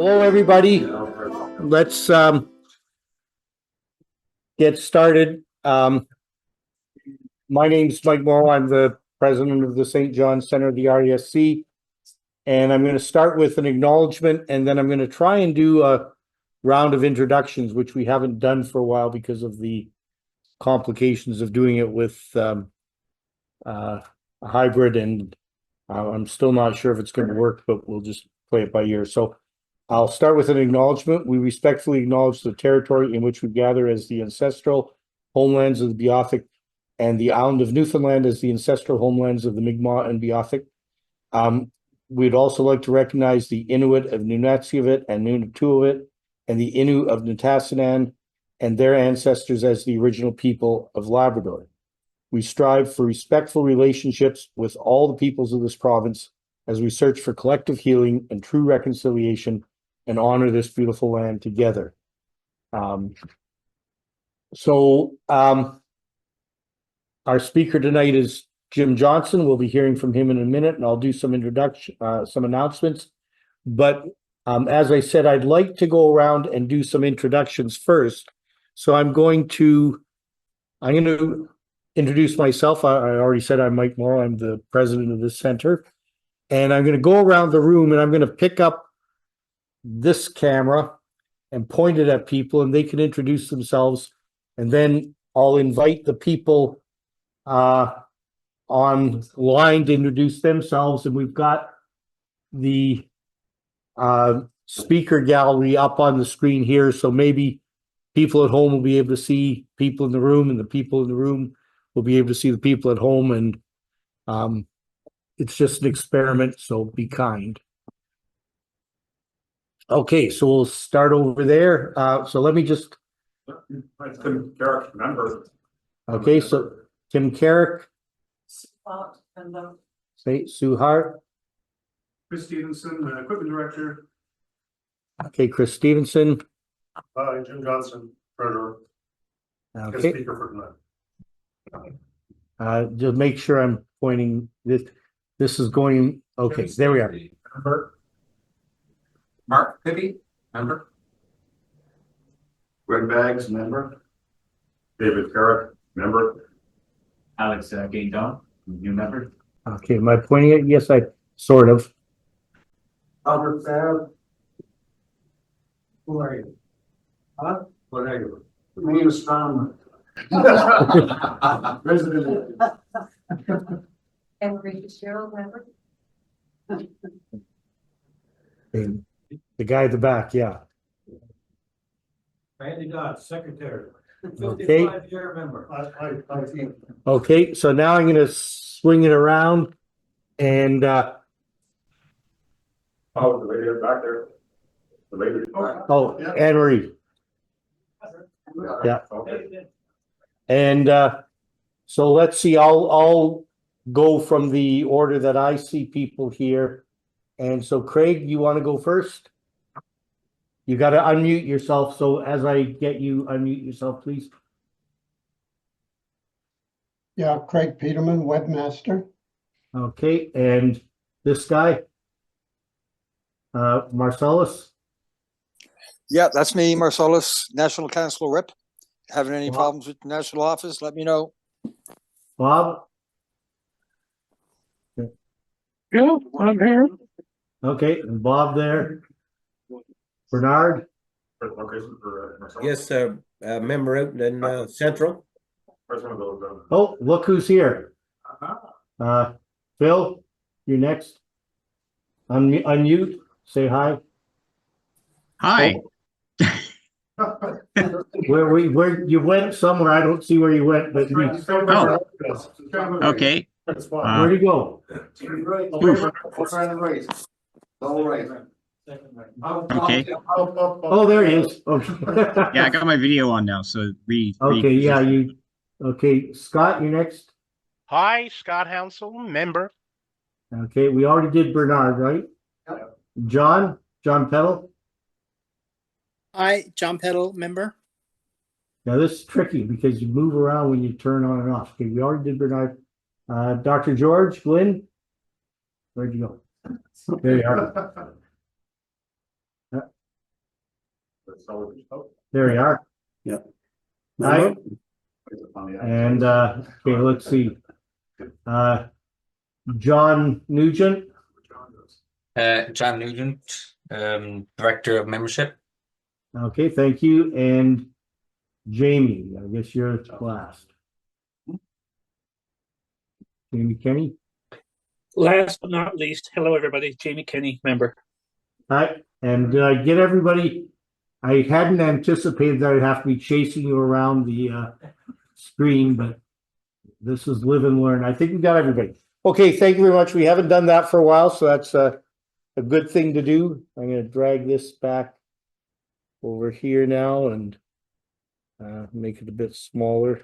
Hello, everybody. Let's get started. My name's Mike Morrow. I'm the president of the St. John's Center of the RESC. And I'm going to start with an acknowledgement, and then I'm going to try and do a round of introductions, which we haven't done for a while because of the complications of doing it with a hybrid. And I'm still not sure if it's going to work, but we'll just play it by ear. So I'll start with an acknowledgement. We respectfully acknowledge the territory in which we gather as the ancestral homelands of the Beothuk, and the island of Newfoundland as the ancestral homelands of the Mi'kmaq and Beothuk. We'd also like to recognize the Inuit of Nunatsiavut and Nunatuavut, and the Innu of Nitassinan and their ancestors as the original people of Labrador. We strive for respectful relationships with all the peoples of this province as we search for collective healing and true reconciliation and honor this beautiful land together. Our speaker tonight is Jim Johnston. We'll be hearing from him in a minute, and I'll do some introduction, some announcements. But as I said, I'd like to go around and do some introductions first. So I'm going to introduce myself. I already said I'm Mike Morrow. I'm the president of this center. And I'm going to go around the room, and I'm going to pick up this camera and point it at people, and they can introduce themselves. And then I'll invite the people online to introduce themselves. And we've got the speaker gallery up on the screen here. So maybe people at home will be able to see people in the room, and the people in the room will be able to see the people at home. And it's just an experiment, so be kind. Okay, so we'll start over there. So let me just. Tim Carrick, member. Okay, so Tim Carrick. Say Sue Hart. Chris Stevenson, equipment director. Okay, Chris Stevenson. Jim Johnston, treasurer. Okay. Speaker for tonight. Just make sure I'm pointing this. This is going. Okay, there we are. Member. Mark Pibby, member. Greg Baggs, member. David Carrick, member. Alex Gaydon, new member. Okay, am I pointing it? Yes, I sort of. Albert Fab. Who are you? Huh? What are you? My name is Tom. President. And Fitzgerald, member. The guy at the back, yeah. Randy Dodd, secretary. Okay. 55-year member. Okay, so now I'm going to swing it around, and Oh, the lady back there. The lady. oh, yeah. Anne Marie. Yeah. Okay. And so let's see. I'll go from the order that I see people here. And so, Craig, you want to go first? You got to unmute yourself. So as I get you, unmute yourself, please. Yeah, Craig Peterman, webmaster. Okay, and this guy, Marcellus. Yeah, that's me, Marcellus, National Council Rep. Having any Wow. problems with the national office, let me know. Bob. Yeah, I'm here. Okay, and Bob there. Bernard. Yes, member out in Central. Oh, look who's here. Phil, you're next. Unmute, say hi. Hi. Where you went somewhere, I don't see where you went, but Oh. Okay. where'd you go? Okay. Oh, there he is. Okay. Yeah, I got my video on now, so Okay, yeah, okay, Scott, you're next. Hi, Scott Hounsel, member. Okay, we already did Bernard, right? John Peddle. Hi, John Peddle, member. Now this is tricky because you move around when you turn on and off. Okay, we already did Bernard. Dr. George, Glenn, where'd you go? There you are. There we are. Yeah. Hi, and, okay, let's see. John Nugent, John Nugent, Director of Membership. okay, thank you, and Jamie, I guess you're last. Jamie Kenny, Last but not least, hello, everybody. Jamie Kenny, member. hi, and did I get everybody? I hadn't anticipated that I'd have to be chasing you around the, screen, but this is live and learn. I think we got everybody. Okay, thank you very much. We haven't done that for a while, so that's a good thing to do. I'm gonna drag this back over here now and make it a bit smaller.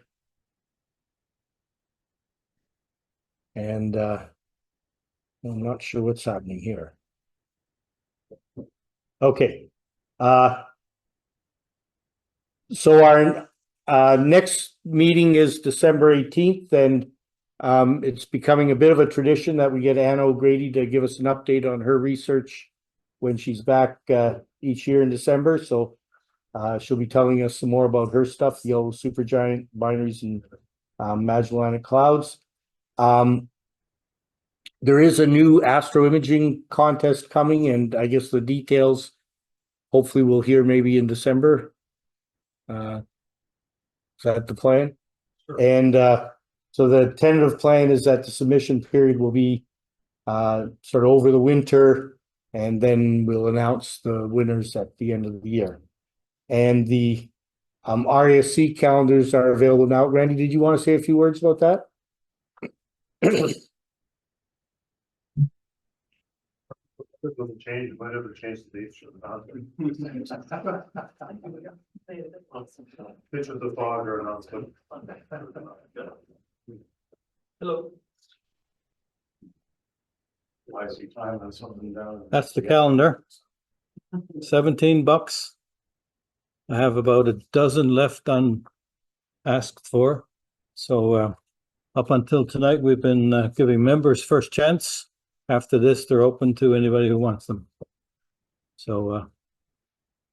And I'm not sure what's happening here. Okay. So our next meeting is December 18th, and it's becoming a bit of a tradition that we get Anna O'Grady to give us an update on her research when she's back each year in December. So she'll be telling us some more about her stuff, the yellow supergiant binaries and Magellanic clouds. There is a new astro imaging contest coming, and I guess the details hopefully we'll hear maybe in December. Is that the plan? Sure. And so the tentative plan is that the submission period will be sort of over the winter, and then we'll announce the winners at the end of the year. And the RASC calendars are available now. Randy, did you want to say a few words about that? Change, might ever change the dates. Pitch with the fog or announcement. Hello. I see time on something down. That's the calendar. $17. I have about a dozen left unasked for. So up until tonight, we've been giving members first chance. After this, they're open to anybody who wants them. So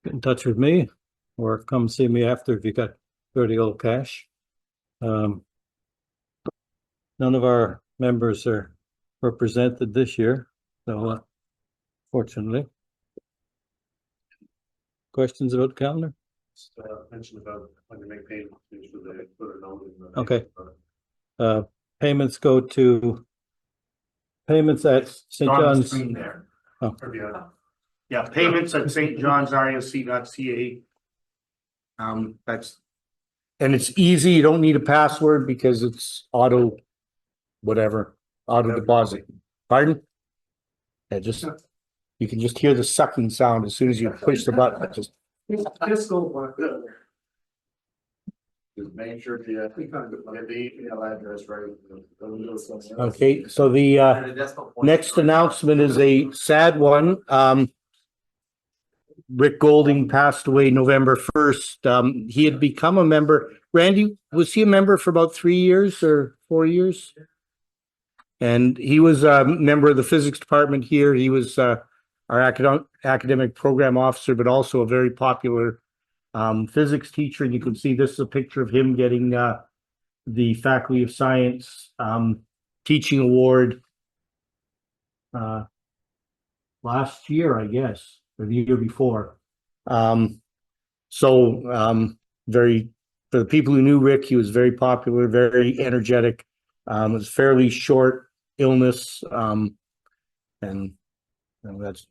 get in touch with me or come see me after if you got 30 old cash. None of our members are represented this year, so fortunately. Questions about the calendar? Just mention about when you make payments, make sure they put a note in the. Okay. Payments go to payments at St. John's. There. Oh. Yeah, payments at St. John's RASC.ca. That's, and it's easy. You don't need a password because it's auto deposit. Pardon? Yeah, just you can just hear the sucking sound as soon as you push the button. It just make sure the email address right. okay. So the next announcement is a sad one. Rick Goulding passed away November 1st. He had become a member. Randy, was he a member for about 3 years or 4 years? And he was a member of the physics department here. He was our academic program officer, but also a very popular physics teacher. And you can see this is a picture of him getting the Faculty of Science teaching award last year, I guess, or the year before. Very, for the people who knew Rick, he was very popular, very energetic. It was fairly short illness, and that's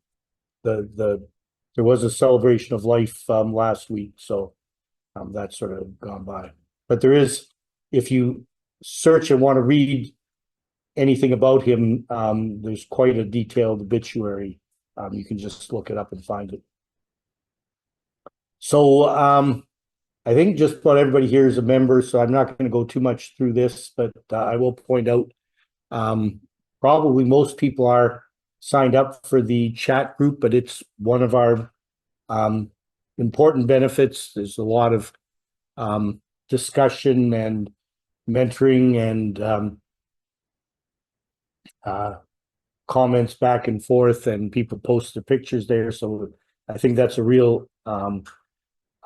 there was a celebration of life last week, so that's sort of gone by. But there is, if you search and want to read anything about him, there's quite a detailed obituary. You can just look it up and find it. So I think just about everybody here is a member, so I'm not going to go too much through this, but I will point out probably most people are signed up for the chat group, but it's one of our important benefits. There's a lot of discussion and mentoring and comments back and forth, and people post their pictures there. So I think that's a real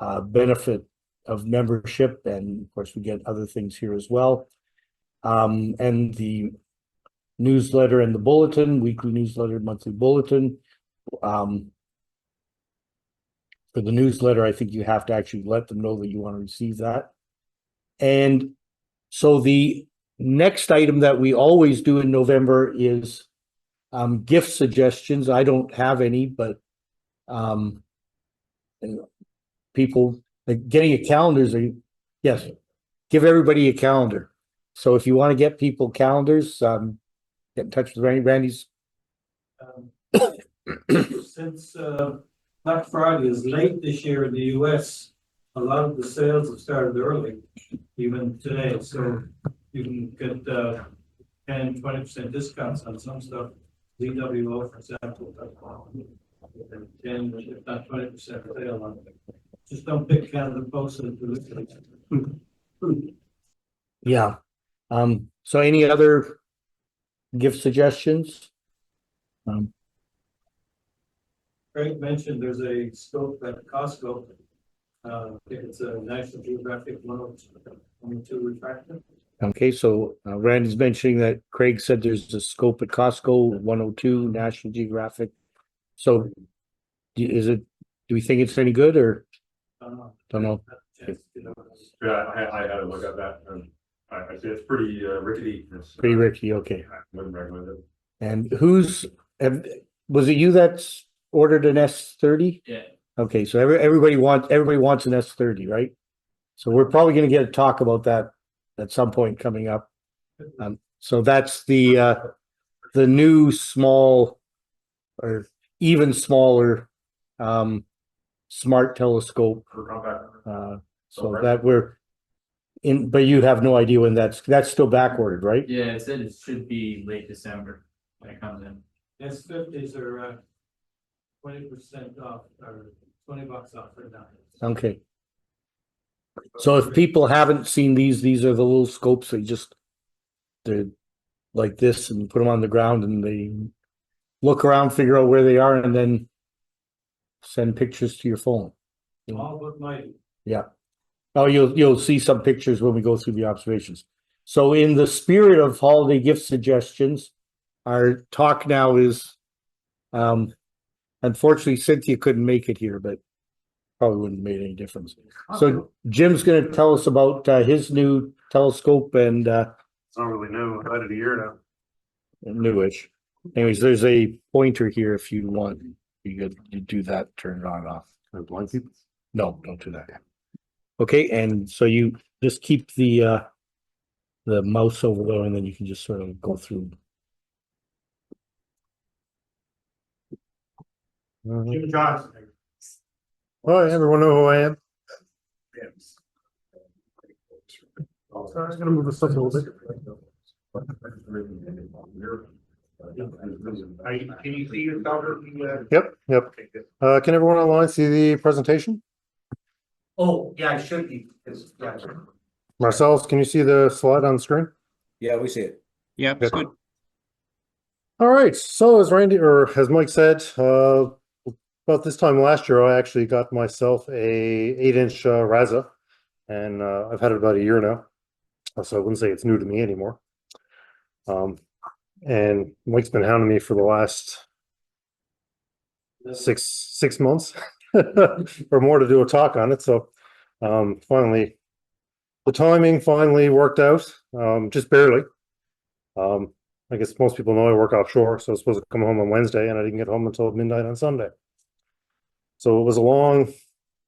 benefit of membership, and of course we get other things here as well. And the newsletter and the bulletin, weekly newsletter, monthly bulletin. For the newsletter, I think you have to actually let them know that you want to receive that. And so the next item that we always do in November is gift suggestions. I don't have any, but people getting a calendar is yes, give everybody a calendar. So if you want to get people calendars, get in touch with Randy. Randy's Since Black Friday is late this year in the US, a lot of the sales have started early, even today. So you can get 10-20% discounts on some stuff. ZWO, for example, 10, if not 20% sale on it. Just don't pick Canada Post and yeah. So any other gift suggestions? Craig mentioned there's a scope at Costco. I think it's a National Geographic 102 refractor. Okay, so Randy's mentioning that Craig said there's a scope at Costco, 102, National Geographic. So do we think it's any good, or don't know? Yeah, I had a look at that, and I say it's pretty rickety. Pretty rickety, okay. I wouldn't recommend it. And was it you that's ordered an S30? Yeah. Okay, so everybody wants an S30, right? So we're probably going to get a talk about that at some point coming up. So that's the new small or even smaller smart telescope. For compact. So that we're in, but you have no idea when that's still back ordered, right? Yeah, it said it should be late December when it comes in. S50s are 20% off, or $20 off right now. Okay. So if people haven't seen these are the little scopes. They're like this, and put them on the ground, and they look around, figure out where they are, and then send pictures to your phone. All but mighty. Yeah. Oh, you'll see some pictures when we go through the observations. So in the spirit of holiday gift suggestions, our talk now is, unfortunately Cynthia couldn't make it here, but probably wouldn't have made any difference. So Jim's going to tell us about his new telescope, and It's not really new. I've had it a year now. newish. Anyways, there's a pointer here if you want. You do that, turn it on and off. Blind people? No, don't do that. Okay, and so you just keep the mouse over there, and then you can just sort of go through. Jim Johnston. Hi, everyone know who I am. Sorry, I'm gonna move this up a little bit. Can you see yourself? Yep. Can everyone online see the presentation? Oh, yeah, it should be. Marcellus, can you see the slide on the screen? Yeah, we see it. Yeah, it's good. All right. So as Randy or as Mike said, about this time last year, I actually got myself a 8-inch RASA, and I've had it about a year now. So I wouldn't say it's new to me anymore. And Mike's been hounding me for the last six months or more to do a talk on it. So finally, the timing finally worked out, just barely. I guess most people know I work offshore, so I was supposed to come home on Wednesday, and I didn't get home until midnight on Sunday. So it was a long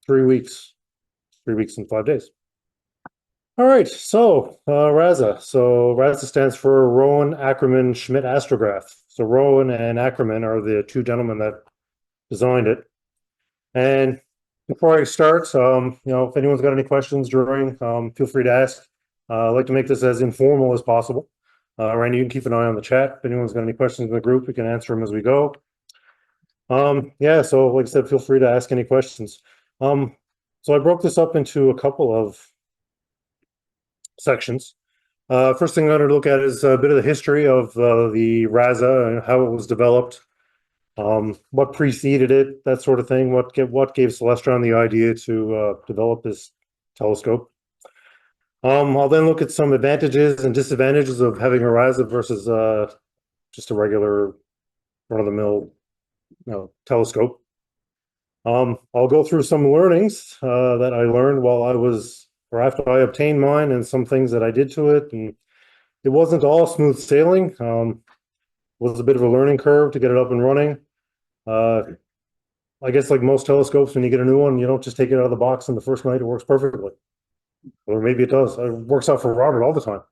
3 weeks, 3 weeks and 5 days. All right, so RASA. So RASA stands for Rowe-Achermann Schmidt Astrograph. So Rowan and Ackerman are the two gentlemen that designed it. And before I start, if anyone's got any questions during, feel free to ask. I'd like to make this as informal as possible. Randy, you can keep an eye on the chat. If anyone's got any questions in the group, we can answer them as we go. So like I said, feel free to ask any questions. So I broke this up into a couple of sections. First thing I'm going to look at is a bit of the history of the RASA and how it was developed. what preceded it, that sort of thing. What gave Celestron the idea to develop this telescope. I'll then look at some advantages and disadvantages of having a RASA versus just a regular run-of-the-mill, telescope. I'll go through some learnings that I learned while I was, or after I obtained mine, and some things that I did to it. And it wasn't all smooth sailing. It was a bit of a learning curve to get it up and running. I guess like most telescopes, when you get a new one, you don't just take it out of the box and the first night it works perfectly. Or maybe it does. It works out for Robert all the time.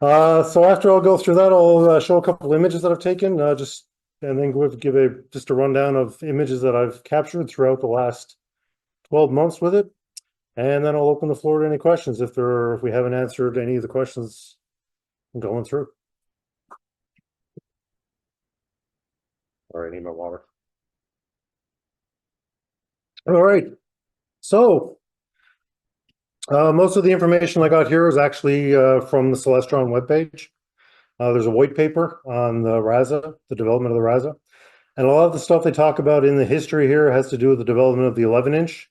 So after I'll go through that, I'll show a couple images that I've taken, and then give just a rundown of images that I've captured throughout the last 12 months with it. And then I'll open the floor to any questions if we haven't answered any of the questions I'm going through. All right, I need my water. All right. So most of the information I got here is actually from the Celestron webpage. There's a white paper on the RASA, the development of the RASA. And a lot of the stuff they talk about in the history here has to do with the development of the 11-inch,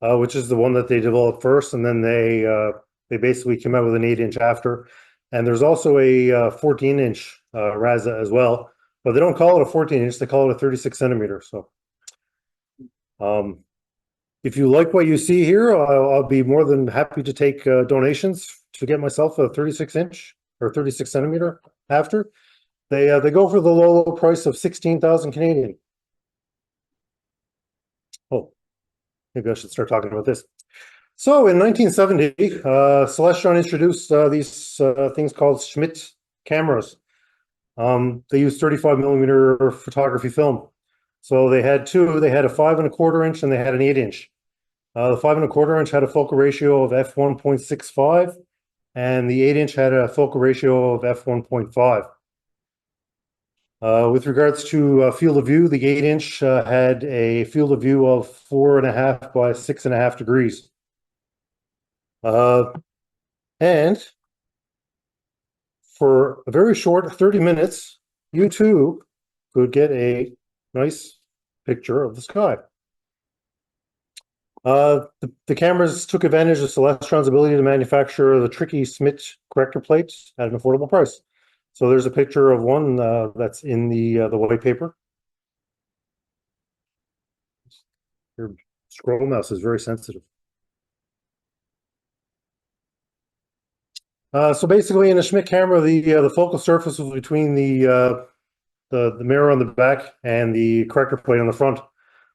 which is the one that they developed first. And then they basically came out with an 8-inch after. And there's also a 14-inch RASA as well. But they don't call it a 14-inch, they call it a 36 centimeter. So if you like what you see here, I'll be more than happy to take donations to get myself a 36-inch or 36 centimeter after. They go for the low price of 16,000 Canadian. Oh, maybe I should start talking about this. So in 1970, Celestron introduced these things called Schmidt cameras. They used 35 millimeter photography film. So they had two. They had a 5 1/4 inch and they had an 8-inch. The 5 1/4 inch had a focal ratio of f1.65, and the 8-inch had a focal ratio of f1.5. With regards to field of view, the 8-inch had a field of view of 4.5 by 6.5 degrees. And for a very short 30 minutes, you too could get a nice picture of the sky. The cameras took advantage of Celestron's ability to manufacture the tricky Schmidt corrector plates at an affordable price. So there's a picture of one that's in the white paper. Your scroll mouse is very sensitive. So basically, in a Schmidt camera, the focal surface was between the mirror on the back and the corrector plate on the front.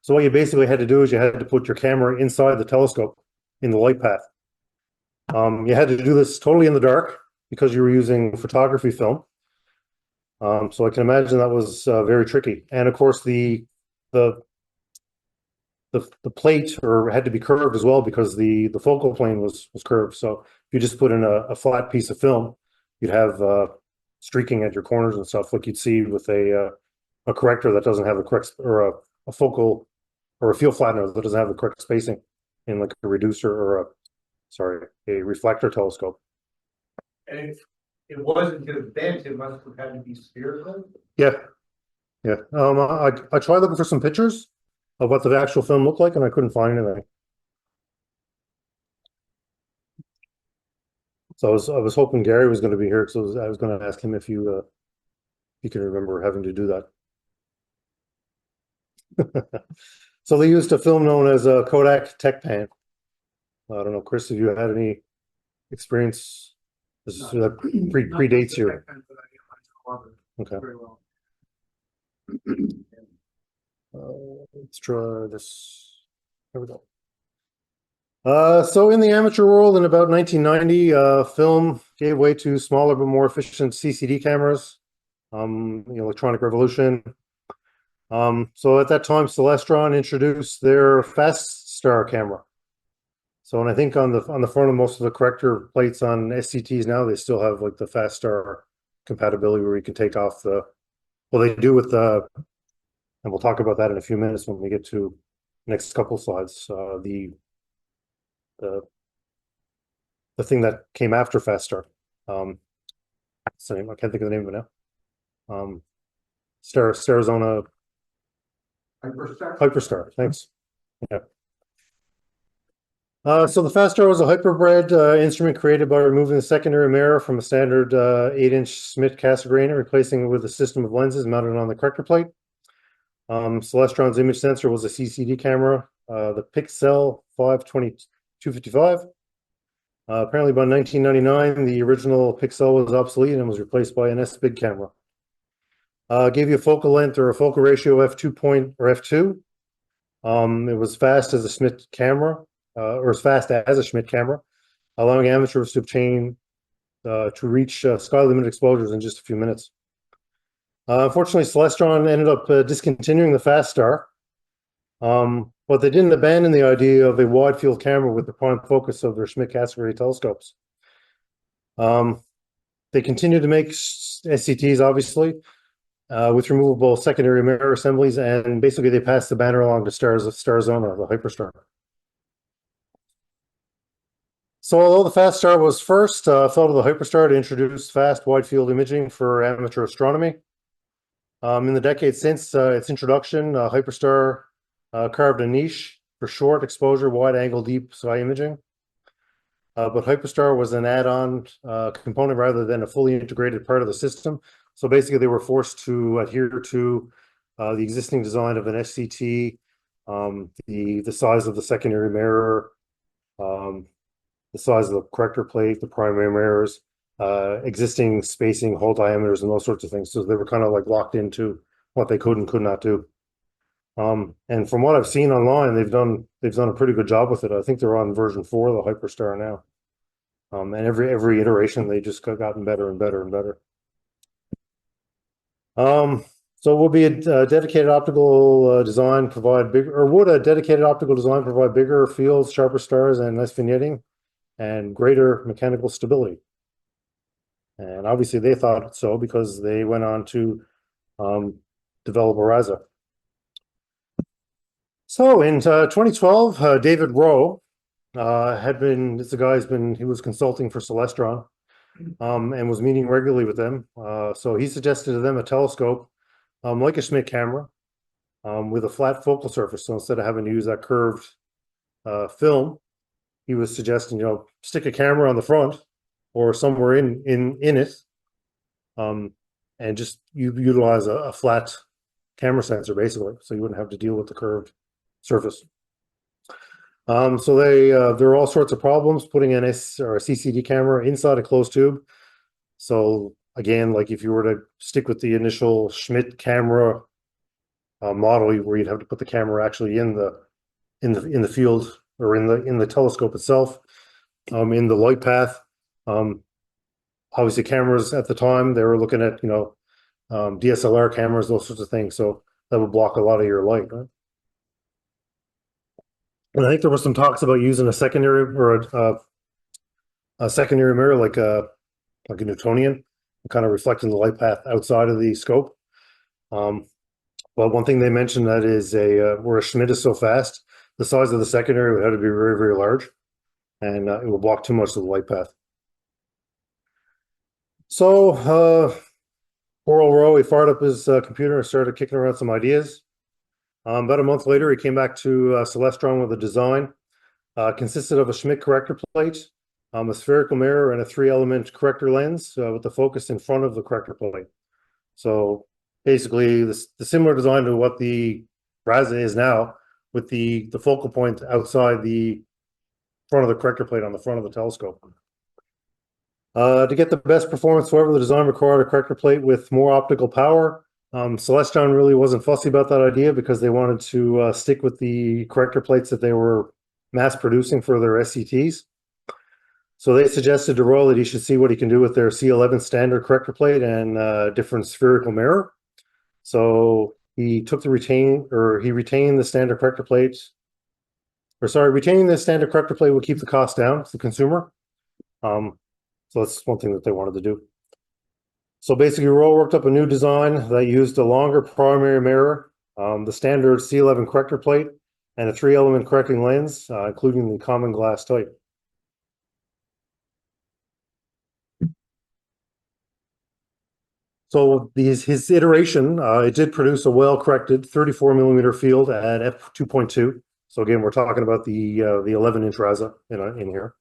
So what you basically had to do is you had to put your camera inside the telescope in the light path. You had to do this totally in the dark because you were using photography film. So I can imagine that was very tricky. And of course, the plate had to be curved as well because the focal plane was curved. So if you just put in a flat piece of film, you'd have streaking at your corners and stuff like you'd see with a corrector that doesn't have the correct, or a focal or a field flattener that doesn't have the correct spacing in like a reducer or a reflector telescope. And if it wasn't to bent, it must have had to be spherical. Yeah. I tried looking for some pictures of what the actual film looked like, and I couldn't find anything. So I was hoping Gary was going to be here, because I was going to ask him if you can remember having to do that. So they used a film known as a Kodak TechPan. I don't know, Chris, if you had any experience. This is predates here. Okay. Let's try this. There we go. So in the amateur world in about 1990, film gave way to smaller but more efficient CCD cameras, electronic revolution. So at that time, Celestron introduced their Fast Star camera. So, and I think on the front of most of the corrector plates on SCTs now, they still have like the Fast Star compatibility where you can take off they do with and we'll talk about that in a few minutes when we get to next couple slides. The thing that came after Fast Star. I can't think of the name of it now. Arizona Hyperstar. Thanks. Yeah. So the Fast Star was a hyperbread instrument created by removing the secondary mirror from a standard 8-inch Schmidt Cassegrain, replacing it with a system of lenses mounted on the corrector plate. Celestron's image sensor was a CCD camera, the Pixel 52255. Apparently by 1999, the original Pixel was obsolete and was replaced by an S-Big camera. Gave you a focal length or a focal ratio f2. It was fast as a Schmidt camera, or as fast as a Schmidt camera, allowing amateurs to obtain to reach sky limit exposures in just a few minutes. Unfortunately, Celestron ended up discontinuing the Fast Star, but they didn't abandon the idea of a wide field camera with the prime focus of their Schmidt Cassegrain telescopes. They continued to make SCTs, obviously, with removable secondary mirror assemblies, and basically they passed the banner along to Starzona, the Hyperstar. So although the Fast Star was first, thought of the Hyperstar to introduce fast wide field imaging for amateur astronomy. In the decades since its introduction, Hyperstar carved a niche for short exposure, wide angle, deep sky imaging. But Hyperstar was an add-on component rather than a fully integrated part of the system. So basically they were forced to adhere to the existing design of an SCT, the size of the secondary mirror, the size of the corrector plate, the primary mirrors, existing spacing, hole diameters, and those sorts of things. So they were kind of like locked into what they could and could not do. And from what I've seen online, they've done a pretty good job with it. I think they're on version 4 of the Hyperstar now. And every iteration they just gotten better and better and better. So would a dedicated optical design provide bigger fields, sharper stars, and less vignetting, and greater mechanical stability? And obviously they thought so because they went on to develop a RASA. So in 2012, David Rowe he was consulting for Celestron and was meeting regularly with them. So he suggested to them a telescope like a Schmidt camera with a flat focal surface. So instead of having to use that curved film, he was suggesting, stick a camera on the front or somewhere in it, and just utilize a flat camera sensor basically, so you wouldn't have to deal with the curved surface. So there are all sorts of problems putting an S or a CCD camera inside a closed tube. So again, like if you were to stick with the initial Schmidt camera model, where you'd have to put the camera actually in the field or in the telescope itself, in the light path. Obviously cameras at the time, they were looking at, DSLR cameras, those sorts of things. So that would block a lot of your light, right? And I think there was some talks about using a secondary or a secondary mirror, like a Newtonian, kind of reflecting the light path outside of the scope. Well, one thing they mentioned that is where a Schmidt is so fast, the size of the secondary would have to be very, very large, and it will block too much of the light path. So poor old Rowe, he fired up his computer and started kicking around some ideas. About a month later, he came back to Celestron with a design. Consisted of a Schmidt corrector plate, a spherical mirror, and a 3-element corrector lens with the focus in front of the corrector plate. So basically, the similar design to what the RASA is now, with the focal point outside the front of the corrector plate on the front of the telescope. To get the best performance, however, the design required a corrector plate with more optical power. Celestron really wasn't fussy about that idea because they wanted to stick with the corrector plates that they were mass producing for their SCTs. So they suggested to Rowe that he should see what he can do with their C11 standard corrector plate and different spherical mirror. So he took he retained the standard corrector plate. Retaining the standard corrector plate would keep the cost down to the consumer. So that's one thing that they wanted to do. So basically, Rowe worked up a new design that used a longer primary mirror, the standard C11 corrector plate, and a 3-element correcting lens, including the common glass type. So his iteration, it did produce a well-corrected 34mm field at f2.2. So again, we're talking about the 11-inch RASA in here,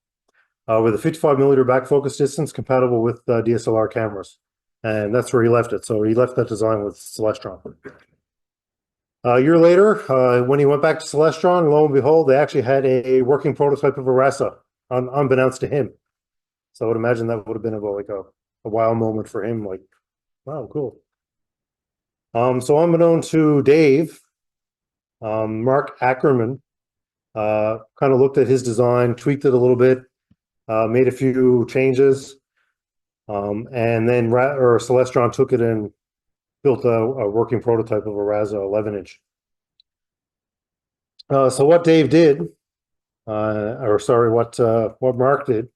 with a 55mm back focus distance compatible with DSLR cameras, and that's where he left it. So he left that design with Celestron. A year later, when he went back to Celestron, lo and behold, they actually had a working prototype of a RASA, unbeknownst to him. So I would imagine that would have been about like a wow moment for him, like, wow, cool. So unbeknown to Dave, Rowe-Achermann kind of looked at his design, tweaked it a little bit, made a few changes, and then Celestron took it and built a working prototype of a RASA 11-inch. So what Dave did, what Mark did,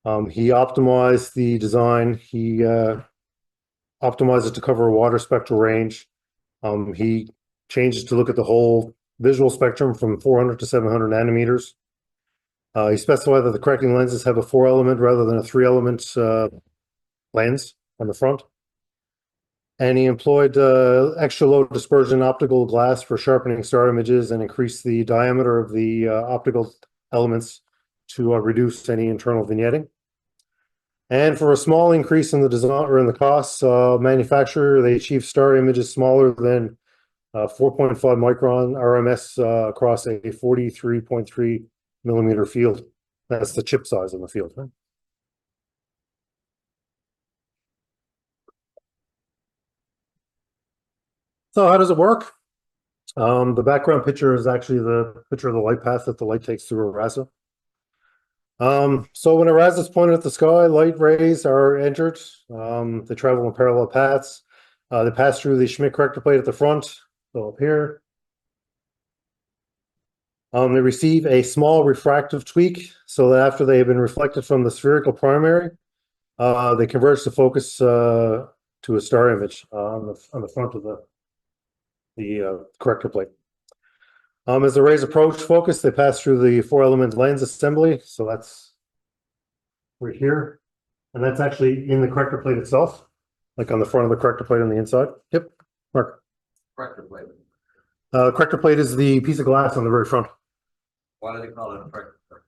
he optimized the design. He optimized it to cover a water spectral range. He changed it to look at the whole visual spectrum from 400 to 700 nanometers. He specified that the correcting lenses have a 4-element rather than a 3-element lens on the front. And he employed extra low dispersion optical glass for sharpening star images and increased the diameter of the optical elements to reduce any internal vignetting. And for a small increase in the design or in the costs, manufacturer, they achieved star images smaller than 4.5 micron RMS across a 43.3mm field. That's the chip size of the field. Right? So how does it work? The background picture is actually the picture of the light path that the light takes through a RASA. So when a RASA is pointed at the sky, light rays are entered. They travel in parallel paths. They pass through the Schmidt corrector plate at the front, so up here. They receive a small refractive tweak, so that after they have been reflected from the spherical primary, they converge the focus to a star image on the front of the corrector plate. As the rays approach focus, they pass through the 4-element lens assembly. So that's right here. And that's actually in the corrector plate itself, like on the front of the corrector plate on the inside. Yep, Mark. Corrector plate. Corrector plate is the piece of glass on the very front. Why do they call it a corrector plate?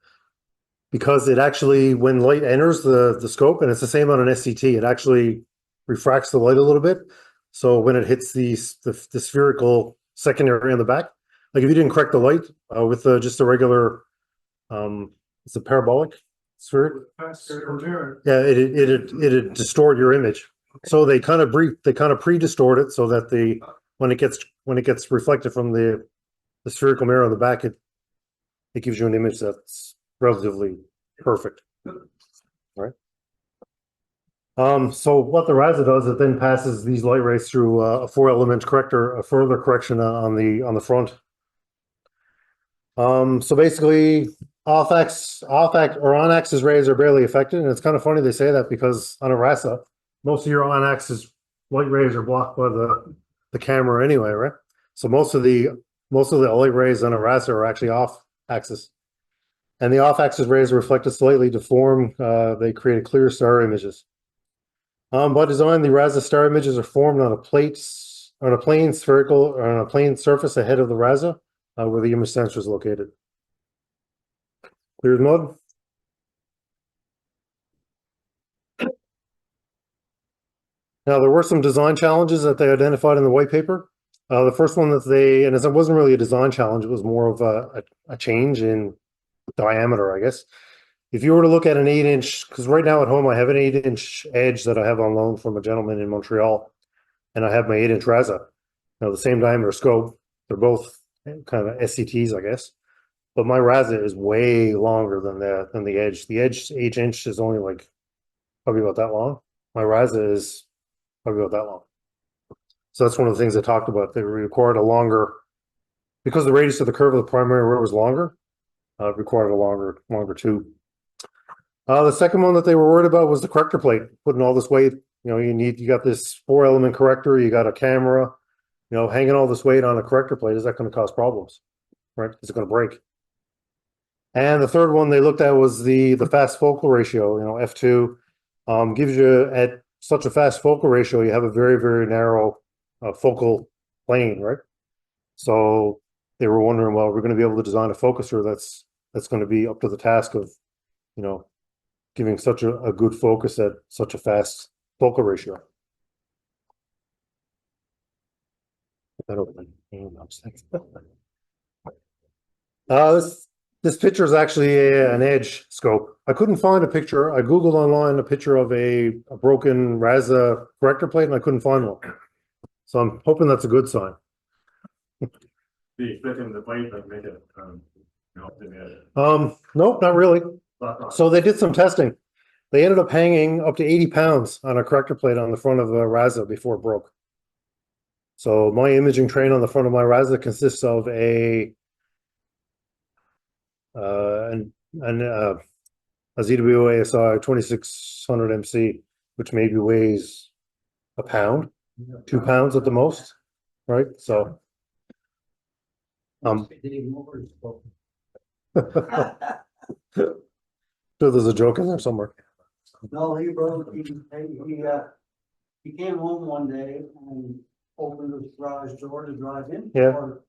Because it actually, when light enters the scope, and it's the same on an SCT, it actually refracts the light a little bit. So when it hits the spherical secondary on the back, like if you didn't correct the light with just a regular, it's a parabolic sphere. Yeah, it'd distort your image. So they kind of pre-distort it so that when it gets reflected from the spherical mirror on the back, it gives you an image that's relatively perfect. Right. So what the RASA does, it then passes these light rays through a 4-element corrector, a further correction on the front. So basically, off-axis or on-axis rays are barely affected, and it's kind of funny they say that because on a RASA, most of your on-axis light rays are blocked by the camera anyway, right? So most of the light rays on a RASA are actually off-axis, and the off-axis rays are reflected slightly to form. They create clear star images. By design, the RASA star images are formed on a plane spherical or on a plane surface ahead of the RASA, where the image sensor is located. Clear as mud. Now, there were some design challenges that they identified in the white paper. The first one that and it wasn't really a design challenge, it was more of a change in diameter, I guess. If you were to look at an 8-inch, because right now at home I have an 8-inch edge that I have on loan from a gentleman in Montreal, and I have my 8-inch RASA. Now the same diameter scope, they're both kind of SCTs, I guess, but my RASA is way longer than the edge. The edge 8-inch is only like probably about that long. My RASA is probably about that long. So that's one of the things they talked about. They required a longer, because the radius of the curve of the primary row was longer, required a longer tube. The second one that they were worried about was the corrector plate, putting all this weight. You got this 4-element corrector, you got a camera, hanging all this weight on a corrector plate. Is that going to cause problems? Right? Is it going to break? And the third one they looked at was the fast focal ratio, f2. gives you at such a fast focal ratio, you have a very, very narrow focal plane, right? So they were wondering, well, we're going to be able to design a focuser that's going to be up to the task of, you know, giving such a good focus at such a fast focal ratio. That open. This picture is actually an edge scope. I couldn't find a picture. I Googled online a picture of a broken RASA corrector plate, and I couldn't find one. So I'm hoping that's a good sign. The fit in the plate, like make it, Nope, not really. So they did some testing. They ended up hanging up to 80 pounds on a corrector plate on the front of a RASA before it broke. So my imaging train on the front of my RASA consists of a ZWO ASI 2600 MC, which maybe weighs a pound, 2 pounds at the most, right? So sure there's a joke in there somewhere. No, he came home one day and opened his garage door to drive in. Yeah. Or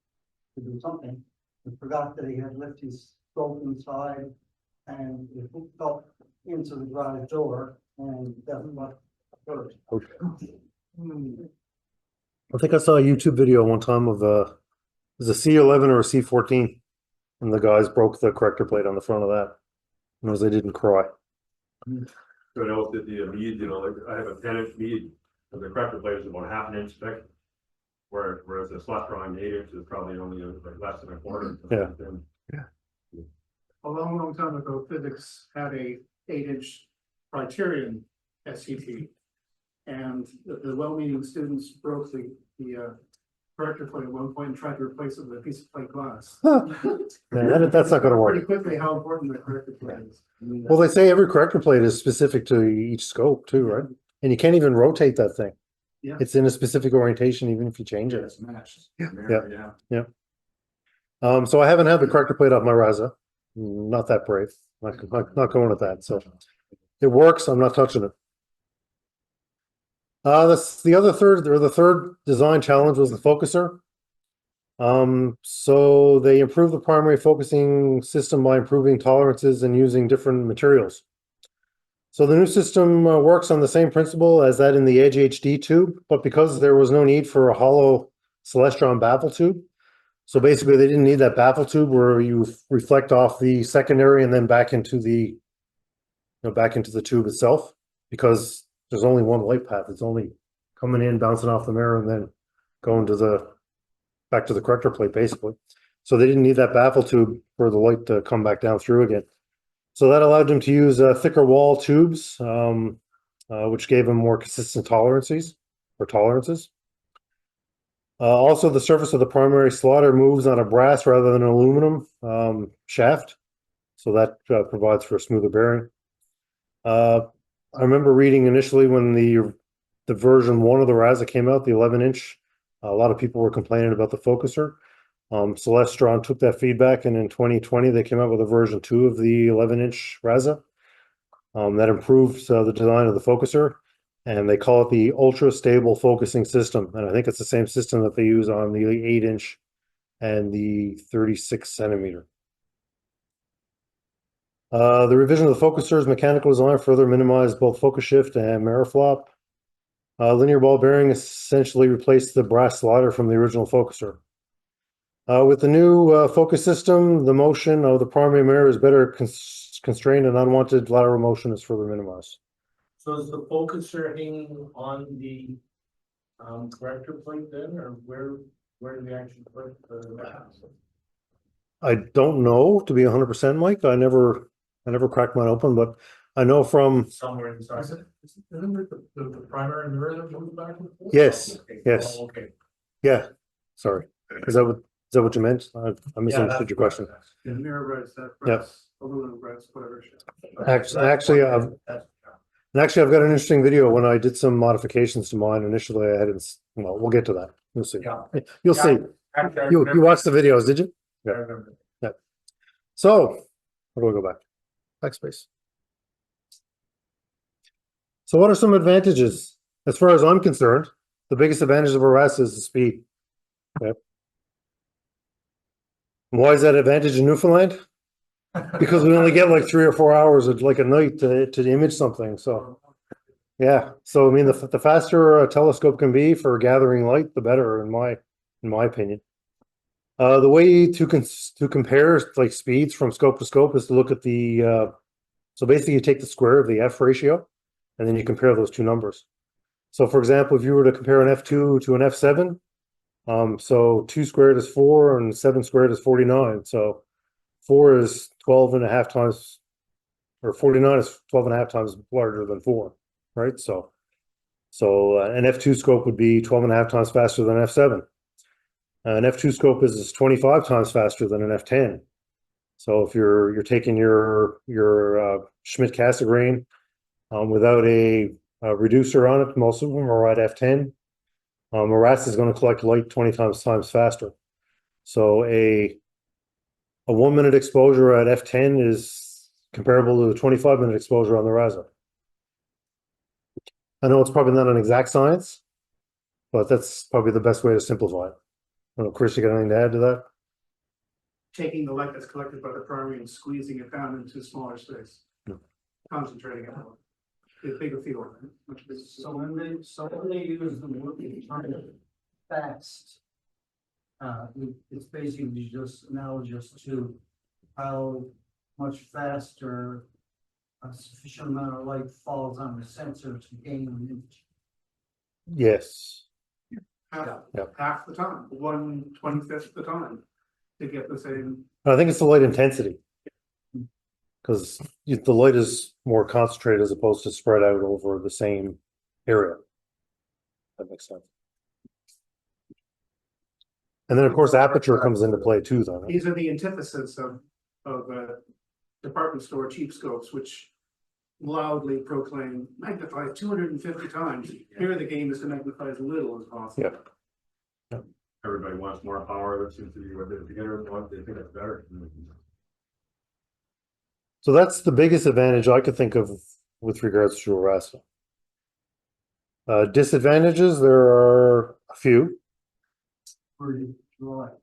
to do something, and forgot that he had left his scope inside, and it hooked up into the garage door, and that's what occurred. I think I saw a YouTube video one time of it was a C11 or a C14, and the guys broke the corrector plate on the front of that. Because they didn't cry. So I know that the mead, you know, like I have a 10-inch mead, and the corrector plate is about half an inch thick, whereas the slot drawing 8 inch is probably only like less than a quarter. Yeah. A long time ago, physics had a 8-inch criterion SCP. And the well-meaning students broke the corrector plate at one point and tried to replace it with a piece of plate glass. Yeah, that's not going to work. Pretty quickly how important the corrector plate is. Well, they say every corrector plate is specific to each scope too, right? And you can't even rotate that thing. Yeah. It's in a specific orientation, even if you change it. It's matched. Yeah. So I haven't had the corrector plate off my RASA. Not that brave. Not going with that. So it works. I'm not touching it. That's the third design challenge was the focuser. So they improved the primary focusing system by improving tolerances and using different materials. So the new system works on the same principle as that in the Edge HD tube, but because there was no need for a hollow Celestron baffle tube, so basically they didn't need that baffle tube where you reflect off the secondary and then back into the tube itself, because there's only one light path. It's only coming in, bouncing off the mirror, and then going to back to the corrector plate, basically. So they didn't need that baffle tube for the light to come back down through again. So that allowed them to use thicker wall tubes, which gave them more consistent tolerances. Also, the surface of the primary slaughter moves on a brass rather than an aluminum shaft, so that provides for a smoother bearing. I remember reading initially when the version 1 of the RASA came out, the 11-inch, a lot of people were complaining about the focuser. Celestron took that feedback, and in 2020 they came out with a version 2 of the 11-inch RASA that improves the design of the focuser, and they call it the ultra stable focusing system. And I think it's the same system that they use on the 8-inch and the 36 centimeter. The revision of the focuser's mechanical design further minimized both focus shift and mirror flop. Linear ball bearing essentially replaced the brass slider from the original focuser. With the new focus system, the motion of the primary mirror is better constrained, and unwanted lateral motion is further minimized. So is the focuser hanging on the corrector plate then, or where do we actually put the I don't know, to be 100%, Mike. I never cracked mine open, but I know from somewhere inside? Isn't it the primary mirror that moves back and forth? Yes, Okay. yes. Oh, okay. Yeah, sorry. Is that what you meant? I misunderstood your question. The mirror brass, that Yeah. brass, aluminum brass, whatever. Actually, I've got an interesting video when I did some modifications to mine. Initially, I hadn't. Well, we'll get to that. You'll see. You'll see. You watched the videos, did you? I remember. Yeah. So, how do I go back? Backspace. So what are some advantages? As far as I'm concerned, the biggest advantage of a RASA is the speed. Yep. Why is that advantage in Newfoundland? Because we only get like 3 or 4 hours of like a night to image something, so. Yeah, so I mean, the faster a telescope can be for gathering light, the better in my opinion. The way to compare like speeds from scope to scope is to look at the, so basically you take the square of the F ratio and then you compare those two numbers. So for example, if you were to compare an F2 to an F7, so 2 squared is 4 and 7 squared is 49. So 4 is 12 and a half times, or 49 is 12 and a half times larger than 4, right? So an F2 scope would be 12 and a half times faster than F7. An F2 scope is 25 times faster than an F10. So if you're taking your Schmidt Cassegrain without a reducer on it, most of them are at F10. A RASA is going to collect light 20 times faster. So a 1 minute exposure at F10 is comparable to the 25-minute exposure on the RASA. I know it's probably not an exact science, but that's probably the best way to simplify it. I don't know, Chris, you got anything to add to that? Taking the light that's collected by the primary and squeezing it down into smaller space. No. Concentrating it more. A bigger field. Much bigger. So when they use the word fast, it's basically just analogous to how much faster a sufficient amount of light falls on the sensor to gain an image. Yes. Half the time, 1/25th the time to get the same. I think it's the light intensity. Because the light is more concentrated as opposed to spread out over the same area. That makes sense. And then, of course, aperture comes into play too, though. Right? These are the antithesis of department store cheap scopes, which loudly proclaim magnify 250 times. Here the game is to magnify as little as possible. Yeah. Everybody wants more power. That seems to be what the beginners want. They think it's better. So that's the biggest advantage I could think of with regards to a RASA. Disadvantages, there are a few. Well,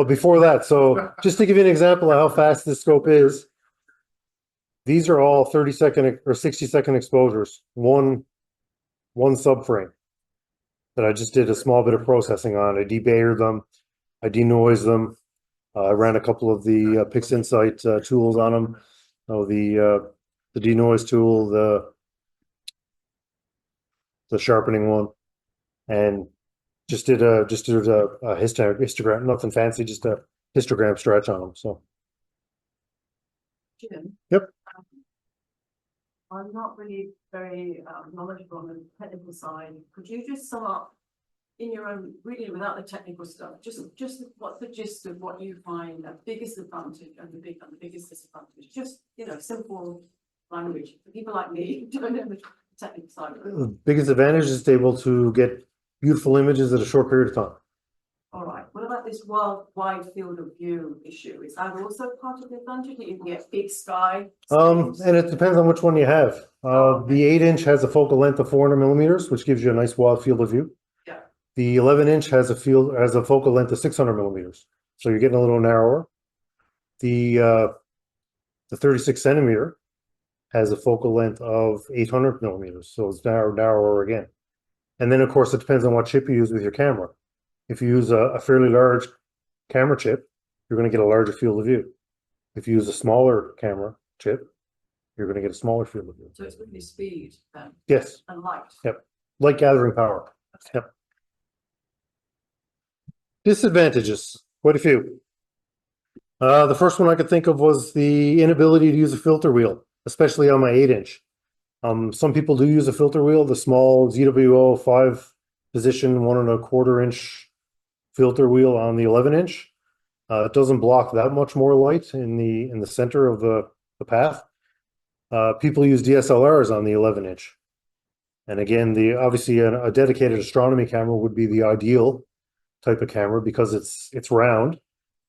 before that, so just to give you an example of how fast this scope is, these are all 30-second or 60-second exposures, one subframe that I just did a small bit of processing on. I debayered them, I denoised them. I ran a couple of the PixInsight tools on them. Oh, the denoise tool, the sharpening one, and just did a histogram, nothing fancy, just a histogram stretch on them. So. Jim? Yep. I'm not really very knowledgeable on the technical side. Could you just sum up in your own, really without the technical stuff, just what's the gist of what you find the biggest advantage and the biggest disadvantage? Just, simple language for people like me who don't know the technical side. The biggest advantage is able to get beautiful images at a short period of time. All right. What about this worldwide field of view issue? Is that also part of the advantage that you can get big sky? And it depends on which one you have. The 8-inch has a focal length of 400 millimeters, which gives you a nice wide field of view. Yeah. The 11-inch has a focal length of 600 millimeters, so you're getting a little narrower. The 36 centimeter has a focal length of 800 millimeters, so it's narrower again. And then, of course, it depends on what chip you use with your camera. If you use a fairly large camera chip, you're going to get a larger field of view. If you use a smaller camera chip, you're going to get a smaller field of view. So it's really speed then? Yes. And light? Yep. Light gathering power. Yep. Disadvantages, quite a few. The first one I could think of was the inability to use a filter wheel, especially on my 8-inch. Some people do use a filter wheel, the small ZWO 5-position 1¼ inch filter wheel on the 11-inch. It doesn't block that much more light in the center of the path. People use DSLRs on the 11-inch. And again, obviously a dedicated astronomy camera would be the ideal type of camera because it's round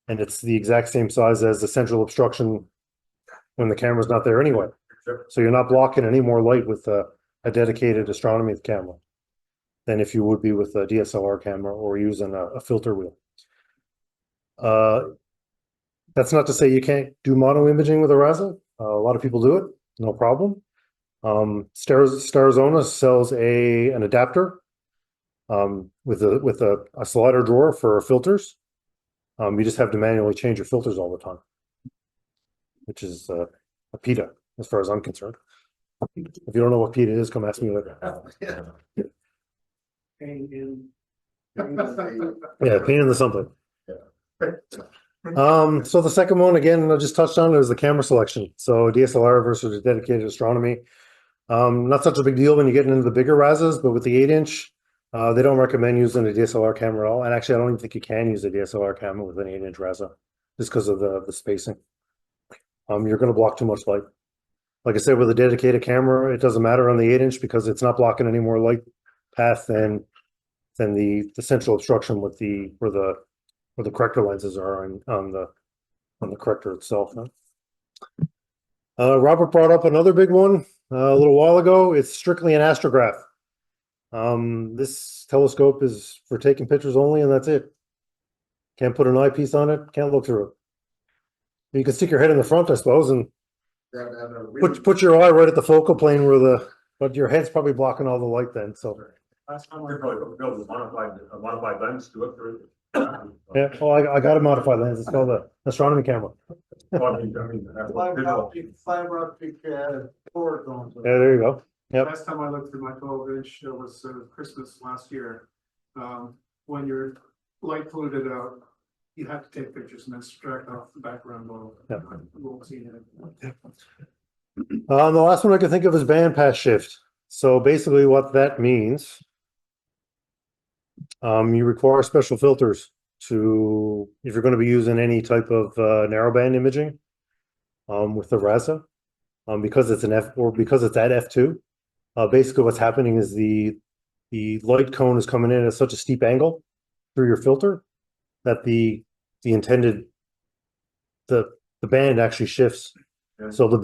and it's the exact same size as the central obstruction when the camera's not there anyway. Sure. So you're not blocking any more light with a dedicated astronomy camera than if you would be with a DSLR camera or using a filter wheel. That's not to say you can't do mono imaging with a RASA. A lot of people do it, no problem. Starizona sells an adapter with a slider drawer for filters. You just have to manually change your filters all the time, which is a PETA as far as I'm concerned. If you don't know what PETA is, come ask me later. Pain in. Yeah, pain in the something. So the second one, again, I just touched on, is the camera selection. So DSLR versus dedicated astronomy. Not such a big deal when you're getting into the bigger RASAs, but with the 8-inch, they don't recommend using a DSLR camera at all. And actually, I don't even think you can use a DSLR camera with an 8-inch RASA just because of the spacing. You're going to block too much light. Like I said, with a dedicated camera, it doesn't matter on the 8-inch because it's not blocking any more light path than the central obstruction with where the corrector lenses are on the corrector itself. Huh? Robert brought up another big one a little while ago. It's strictly an astrograph. This telescope is for taking pictures only, and that's it. Can't put an eyepiece on it. Can't look through it. You can stick your head in the front, I suppose, and put your eye right at the focal plane but your head's probably blocking all the light then. So Last time I probably built a modified lens to it for. yeah, well, I got a modified lens. It's called the astronomy camera. Fiber optic cord going to it. Yeah, there you go. Yep. Last time I looked through my 12-inch, it was Christmas last year. When your light polluted out, you have to take pictures and then extract off the background oil. Yep. You won't see it. The last one I can think of is bandpass shift. So basically what that means, you require special filters if you're going to be using any type of narrowband imaging with the RASA, because it's because it's at f2. Basically what's happening is the light cone is coming in at such a steep angle through your filter that the band actually shifts. Yeah. So the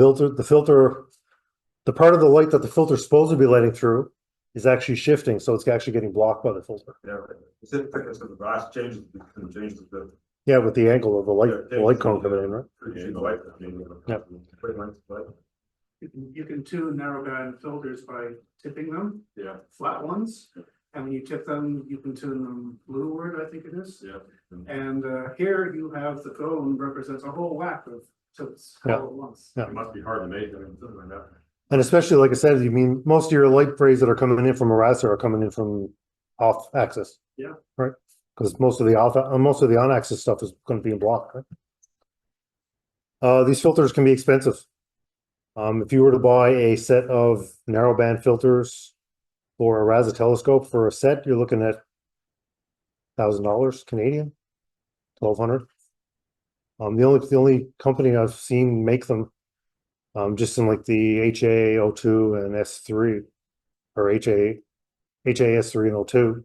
part of the light that the filter is supposed to be letting through is actually shifting, so it's actually getting blocked by the filter. Yeah, right. It's the thickness of the glass changes the. Yeah, with the angle of the light cone coming in, right? Yep. You can tune narrowband filters by tipping them. Yeah. Flat ones, and when you tip them, you can tune them blueward, I think it is. Yeah. And here you have the cone represents a whole whack of tilts all at once. Yeah. It must be hard to make, something like that. And especially, like I said, you mean most of your light rays that are coming in from a RASA are coming in from off axis. Yeah. Right. Because most of the on axis stuff is going to be in block. Right? These filters can be expensive. If you were to buy a set of narrowband filters for a RASA telescope for a set, you're looking at $1,000 Canadian, 1,200. The only company I've seen make them, just in like the HA02 and S3, or HAS3 and O2,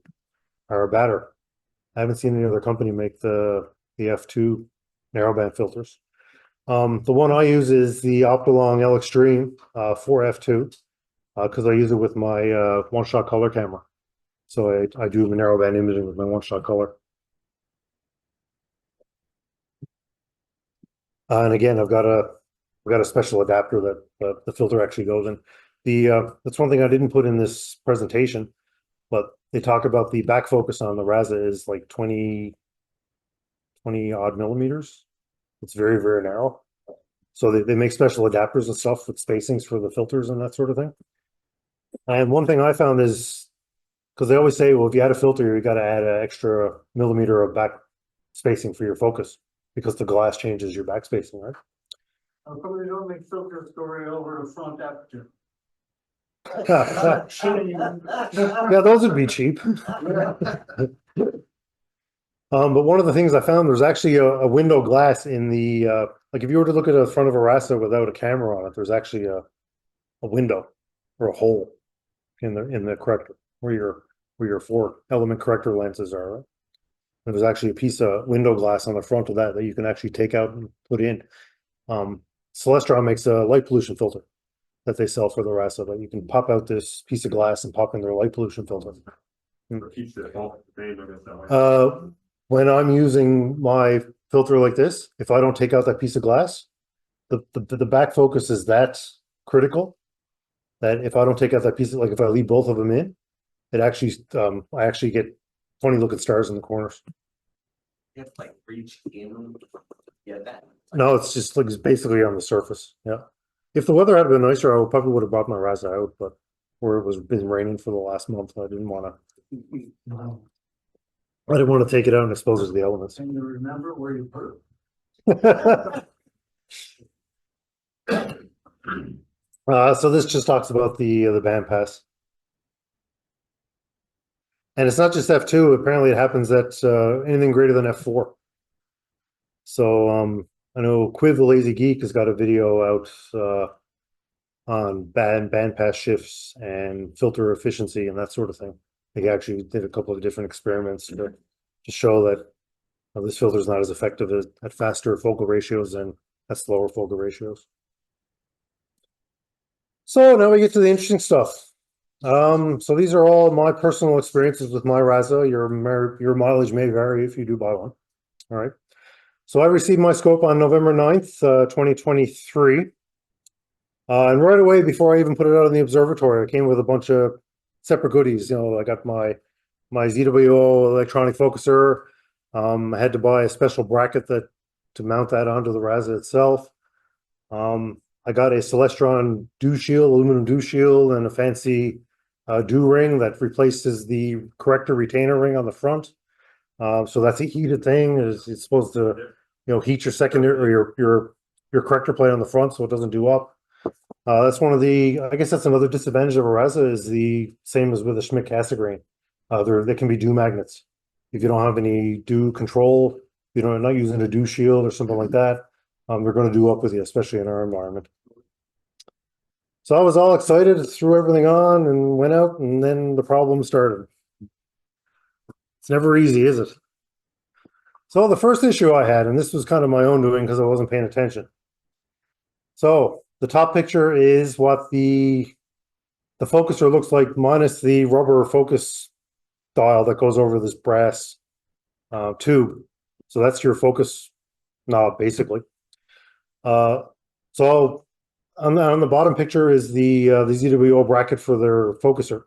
are a batter. I haven't seen any other company make the F2 narrowband filters. The one I use is the Optilong L Extreme for F2, because I use it with my one-shot color camera. So I do narrowband imaging with my one-shot color. And again, I've got a special adapter that the filter actually goes in. That's one thing I didn't put in this presentation, but they talk about the back focus on the RASA is like 20 odd millimeters. It's very, very narrow. So they make special adapters and stuff with spacings for the filters and that sort of thing. And one thing I found is, because they always say, well, if you add a filter, you got to add an extra millimeter of back spacing for your focus, because the glass changes your back spacing, right? How come they don't make filters go right over the front aperture? Yeah, those would be cheap. But one of the things I found, there's actually a window glass in the like if you were to look at the front of a RASA without a camera on it, there's actually a window or a hole in the corrector where your 4 element corrector lenses are. Right? And there's actually a piece of window glass on the front of that you can actually take out and put in. Celestron makes a light pollution filter, that they sell for the RASA, that you can pop out this piece of glass and pop in their light pollution filter. Or keeps the health the same, I guess that way. When I'm using my filter like this, if I don't take out that piece of glass, the back focus is that critical that if I don't take out that piece of, like if I leave both of them in, it actually, I actually get funny looking stars in the corners. You have to like reach in, yeah, that. No, it's just like it's basically on the surface. Yeah. If the weather had been nicer, I probably would have brought my RASA out, but where it was been raining for the last month, I didn't want to. I didn't want to take it out and expose it to the elements. Can you remember where you put it? So this just talks about the band pass. And it's not just F2, apparently it happens at anything greater than F4. So I know Quiv the Lazy Geek has got a video out on band pass shifts and filter efficiency and that sort of thing. They actually did a couple of different experiments to show that this filter is not as effective at faster focal ratios and at slower focal ratios. So now we get to the interesting stuff. So these are all my personal experiences with my RASA. Your mileage may vary if you do buy one. All right. So I received my scope on November 9th, 2023. And right away, before I even put it out in the observatory, I came with a bunch of separate goodies. You know, I got my ZWO electronic focuser. I had to buy a special bracket to mount that onto the RASA itself. I got a Celestron dew shield, aluminum dew shield, and a fancy dew ring that replaces the corrector retainer ring on the front. So that's a heated thing. It's supposed to, heat your secondary or your corrector plate on the front so it doesn't dew up. That's one of the, I guess that's another disadvantage of a RASA is the same as with a Schmidt Cassegrain. They can be dew magnets. If you don't have any dew control, you're not using a dew shield or something like that, they're going to dew up with you, especially in our environment. So I was all excited, threw everything on and went out, and then the problem started. It's never easy, is it? So the first issue I had, and this was kind of my own doing because I wasn't paying attention. So the top picture is what the focuser looks like minus the rubber focus dial that goes over this brass tube. So that's your focus knob, basically. So on the bottom picture is the ZWO bracket for their focuser.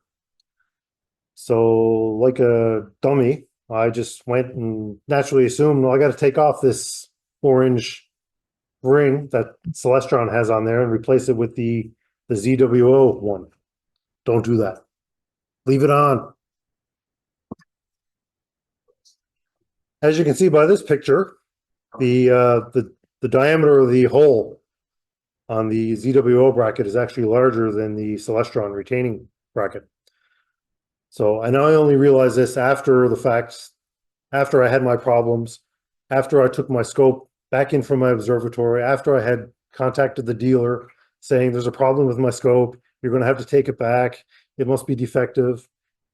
So like a dummy, I just went and naturally assumed, well, I got to take off this orange ring that Celestron has on there and replace it with the ZWO one. Don't do that. Leave it on. As you can see by this picture, the diameter of the hole on the ZWO bracket is actually larger than the Celestron retaining bracket. So, and I only realized this after the fact, after I had my problems, after I took my scope back in from my observatory, after I had contacted the dealer saying there's a problem with my scope, you're going to have to take it back, it must be defective.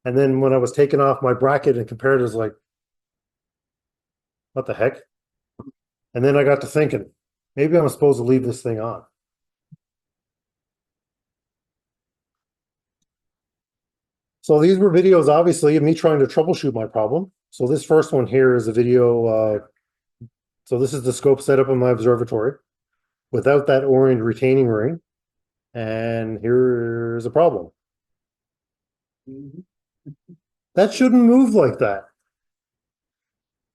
And then when I was taking off my bracket and compared, it was like, what the heck? And then I got to thinking, maybe I'm supposed to leave this thing on. So these were videos, obviously, of me trying to troubleshoot my problem. So this first one here is a video. So this is the scope set up in my observatory without that orange retaining ring. And here's a problem. That shouldn't move like that.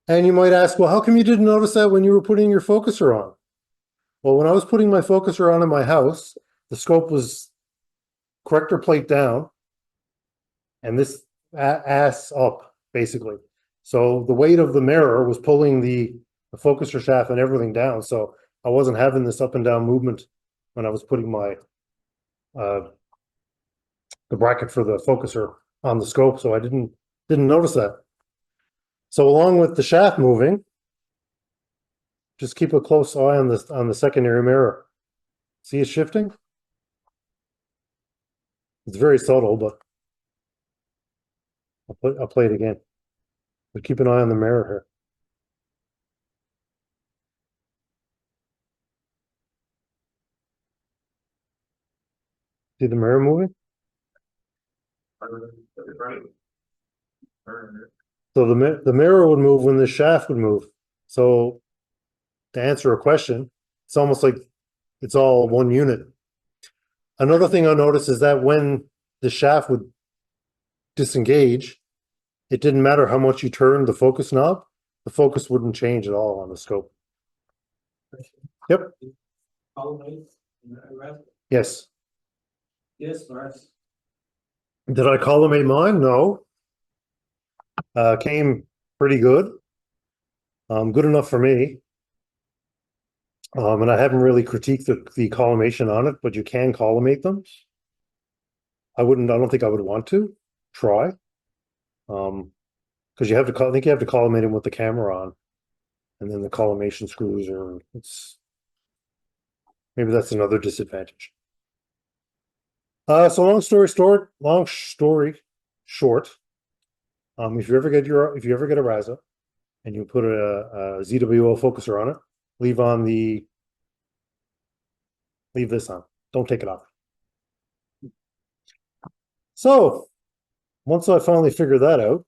And you might ask, well, how come you didn't notice that when you were putting your focuser on? Well, when I was putting my focuser on in my house, the scope was corrector plate down and this ass up, basically. So the weight of the mirror was pulling the focuser shaft and everything down. So I wasn't having this up and down movement when I was putting my the bracket for the focuser on the scope. So I didn't notice that. So along with the shaft moving, just keep a close eye on the secondary mirror. See it shifting? It's very subtle, but I'll play it again. But keep an eye on the mirror here. See the mirror moving? So the mirror would move when the shaft would move. So to answer a question, it's almost like it's all one unit. Another thing I noticed is that when the shaft would disengage, it didn't matter how much you turned the focus knob, the focus wouldn't change at all on the scope. Yep. Yes. Yes, Lars. Did I collimate mine? No. Came pretty good. Good enough for me. And I haven't really critiqued the collimation on it, but you can collimate them. I don't think I would want to try. Because you have to, I think you have to collimate them with the camera on. And then the collimation screws are, maybe that's another disadvantage. So long story short, if you ever get a RASA and you put a ZWO focuser on it, leave this on. Don't take it off. So once I finally figured that out,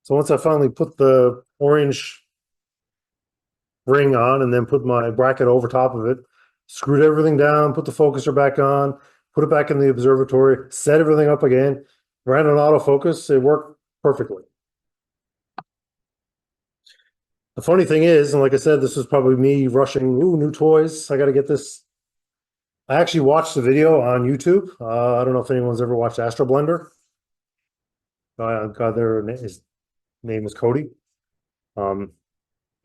once I finally put the orange ring on and then put my bracket over top of it, screwed everything down, put the focuser back on, put it back in the observatory, set everything up again, ran an autofocus, it worked perfectly. The funny thing is, and like I said, this was probably me rushing, new toys, I got to get this. I actually watched the video on YouTube. I don't know if anyone's ever watched Astro Blender. His name is Cody.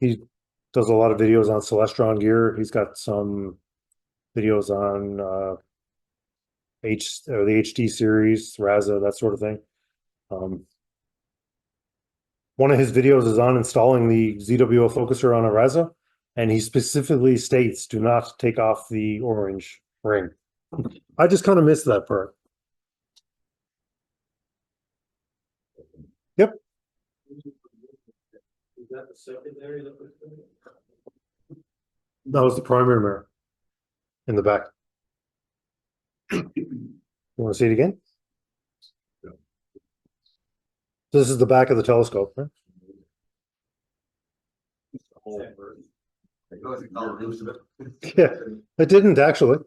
He does a lot of videos on Celestron gear. He's got some videos on the HD series, RASA, that sort of thing. One of his videos is on installing the ZWO focuser on a RASA, and he specifically states, do not take off the orange ring. I just kind of missed that part. Yep. Is that the secondary that was That was the primary mirror in the back. You want to see it again? This is the back of the telescope, right? Yeah, it didn't actually.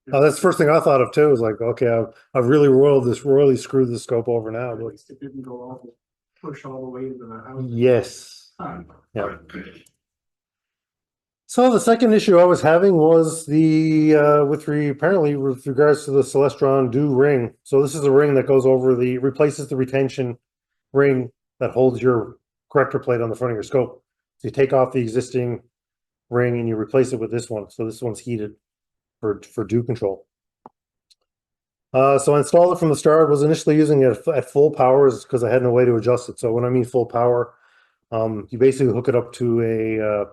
That's the first thing I thought of too. Is like, okay, I've really royally screwed the scope over now. But it didn't go all push all the way into the house. yes. Yeah. So the second issue I was having was the apparently with regards to the Celestron Do ring. So this is a ring that goes over replaces the retention ring that holds your corrector plate on the front of your scope. So you take off the existing ring and you replace it with this one. So this one's heated for Do control. So I installed it from the start. Was initially using it at full powers because I had no way to adjust it. So when I mean full power, you basically hook it up to a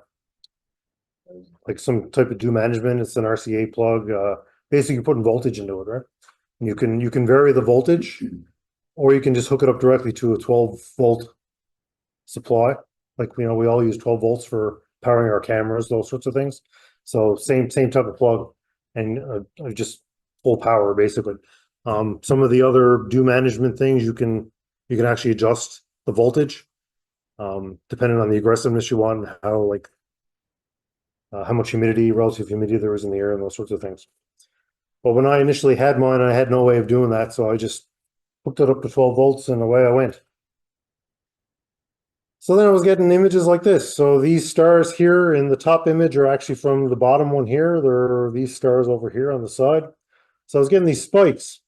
like some type of Do management. It's an RCA plug. Basically, you're putting voltage into it, right? And you can vary the voltage, or you can just hook it up directly to a 12-volt supply. Like we all use 12 volts for powering our cameras, those sorts of things. So same type of plug, and just full power basically. Some of the other Do management things you can actually adjust the voltage depending on the aggressiveness you want, and how much relative humidity there is in the air, and those sorts of things. But when I initially had mine, I had no way of doing that, so I just hooked it up to 12 volts and away I went. So then I was getting images like this. So these stars here in the top image are actually from the bottom one here. There are these stars over here on the side. So I was getting these spikes.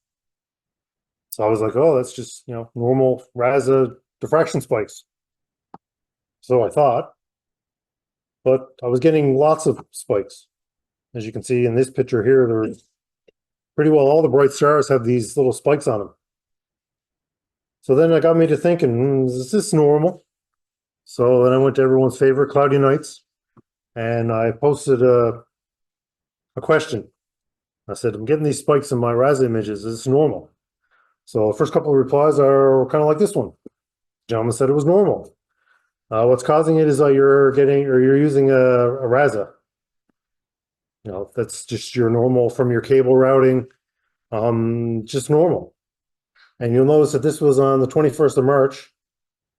So I was like, oh, that's just, normal RASA diffraction spikes. So I thought. But I was getting lots of spikes. As you can see in this picture here, there's pretty well all the bright stars have these little spikes on them. So then it got me to thinking, is this normal? So then I went to everyone's favorite Cloudy Nights, and I posted a question. I said, I'm getting these spikes in my RASA images. Is this normal? So the first couple of replies are kind of like this one. The gentleman said it was normal. What's causing it is that you're using a RASA. You know, that's just your normal from your cable routing, just normal. And you'll notice that this was on the 21st of March,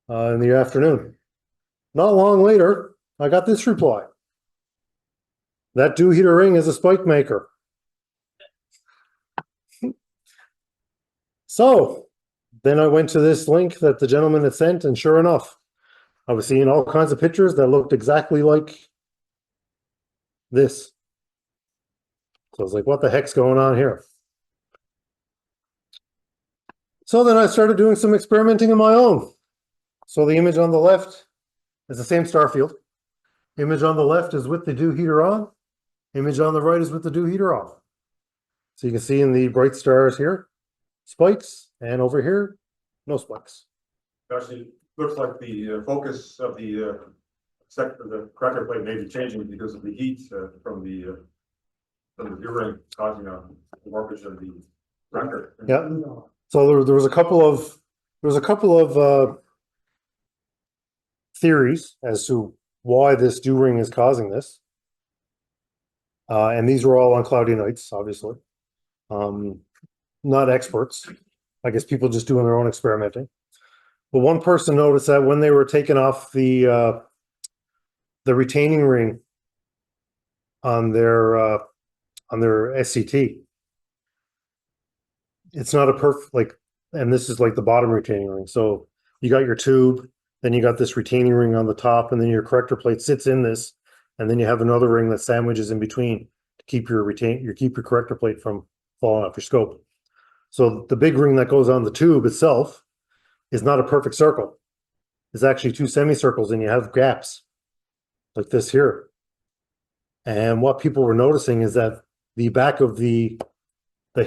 in the afternoon. Not long later, I got this reply. That dew heater ring is a spike maker. So then I went to this link that the gentleman had sent, and sure enough, I was seeing all kinds of pictures that looked exactly like this. So I was like, what the heck's going on here? So then I started doing some experimenting of my own. So the image on the left is the same star field. Image on the left is with the dew heater on. Image on the right is with the dew heater off. So you can see in the bright stars here, spikes, and over here, no spikes. Actually, looks like the focus of the sector, the corrector plate may be changing because of the heat from the dew ring causing a warpage of the corrector. Yeah. So there was a couple of theories as to why this dew ring is causing this. And these were all on cloudy nights, obviously. Not experts. I guess people just doing their own experimenting. But one person noticed that when they were taking off the retaining ring on their SCT, it's not a perfect, like, and this is like the bottom retaining ring. So you got your tube, then you got this retaining ring on the top, and then your corrector plate sits in this, and then you have another ring that sandwiches in between to keep your corrector plate from falling off your scope. So the big ring that goes on the tube itself is not a perfect circle. It's actually two semicircles, and you have gaps like this here. And what people were noticing is that the back of the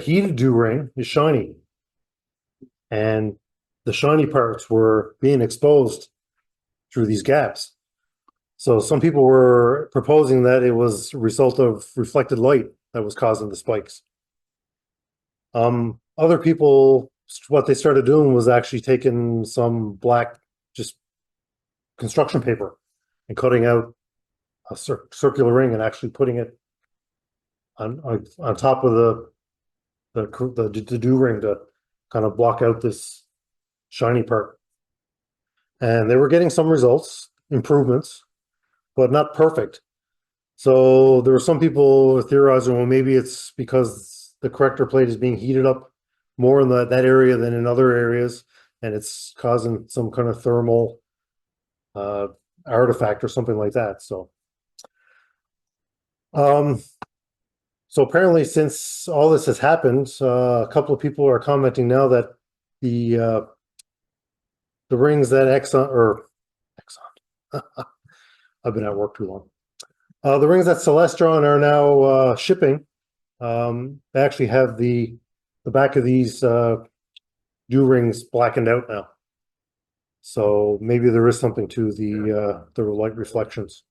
heated dew ring is shiny, and the shiny parts were being exposed through these gaps. So some people were proposing that it was a result of reflected light that was causing the spikes. Other people, what they started doing was actually taking some black, just construction paper, and cutting out a circular ring and actually putting it on top of the dew ring to kind of block out this shiny part. And they were getting some results, improvements, but not perfect. So there were some people theorizing, well, maybe it's because the corrector plate is being heated up more in that area than in other areas, and it's causing some kind of thermal artifact or something like that. So so apparently, since all this has happened, a couple of people are commenting now that the rings that Exxon I've been at work too long. The rings that Celestron are now shipping, they actually have the back of these dew rings blackened out now. So maybe there is something to the light reflections.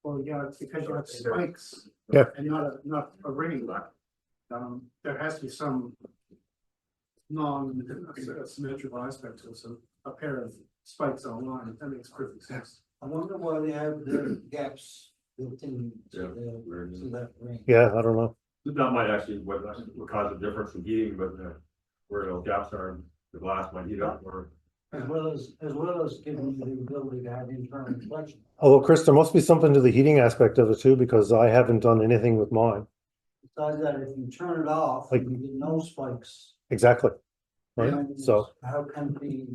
Well, yeah, it's because you have spikes. Yeah. And not a ring. There has to be some non-symmetrical aspect to it, so a pair of spikes online, that makes perfect sense. I wonder why they have the gaps built in to that ring. Yeah, I don't know. That might actually what cause a difference in heating, but where those gaps are, the glass might heat up or. As well as giving you the ability to have internal reflection. Although, Chris, there must be something to the heating aspect of it too, because I haven't done anything with mine. Besides that, if you turn it off, Like- you get no spikes. Exactly. Right. And So, how can the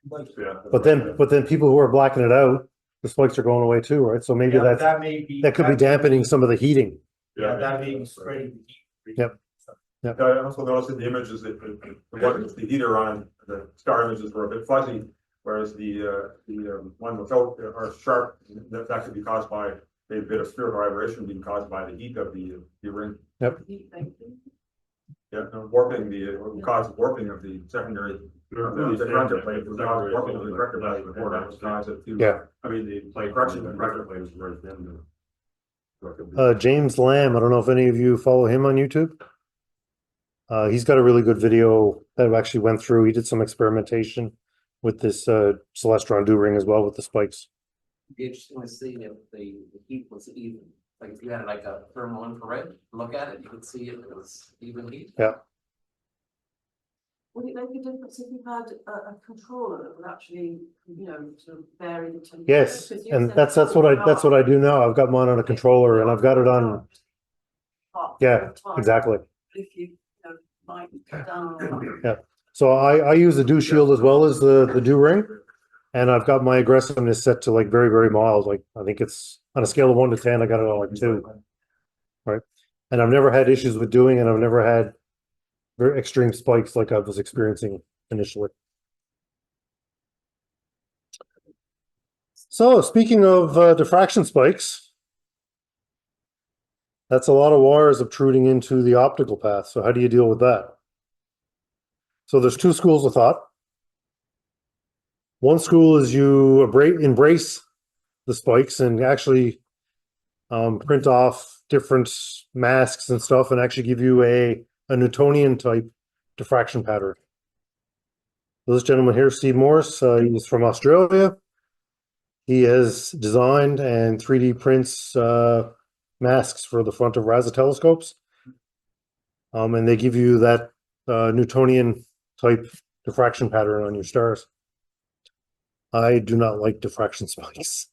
like? Yeah. but then people who are blacking it out, the spikes are going away too, right? So maybe Yeah, that may be. could be dampening some of the heating. Yeah, that may be spreading. the heat. Yep. I also noticed in the images that the heater on the star images were a bit fuzzy, whereas the one without are sharp. That could be caused by a bit of spherical vibration being caused by the heat of the ring. Yeah, warping would cause warping of the secondary. The corrector plate would cause warping of the corrector plate before that would cause it to. Yeah. I mean, the plate correction of the corrector plate is very thin. James Lamb, I don't know if any of you follow him on YouTube. He's got a really good video that actually went through. He did some experimentation with this Celestron dew ring as well with the spikes. It'd be interesting to see if the heat was even. Like if you had like a thermal infrared, look at it, you could see if it was even heat. Yeah. Would it make a difference if you had a controller that would actually, sort of vary the temperature? Yes, Because you and said that's what I do now. I've got mine on a controller and I've got it on. Yeah, exactly. If you, might cut down. Yeah. So I use the dew shield as well as the dew ring. And I've got my aggressiveness set to like very, very mild. Like I think it's on a scale of 1 to 10, I got it on like 2. Right. And I've never had issues with doing, and I've never had very extreme spikes like I was experiencing initially. So speaking of diffraction spikes, that's a lot of wires obtruding into the optical path. So how do you deal with that? So there's 2 schools of thought. One school is you embrace the spikes and actually print off different masks and stuff and actually give you a Newtonian type diffraction pattern. This gentleman here, Steve Morris, he's from Australia. He has designed and 3D prints masks for the front of RASA telescopes. And they give you that Newtonian type diffraction pattern on your stars. I do not like diffraction spikes.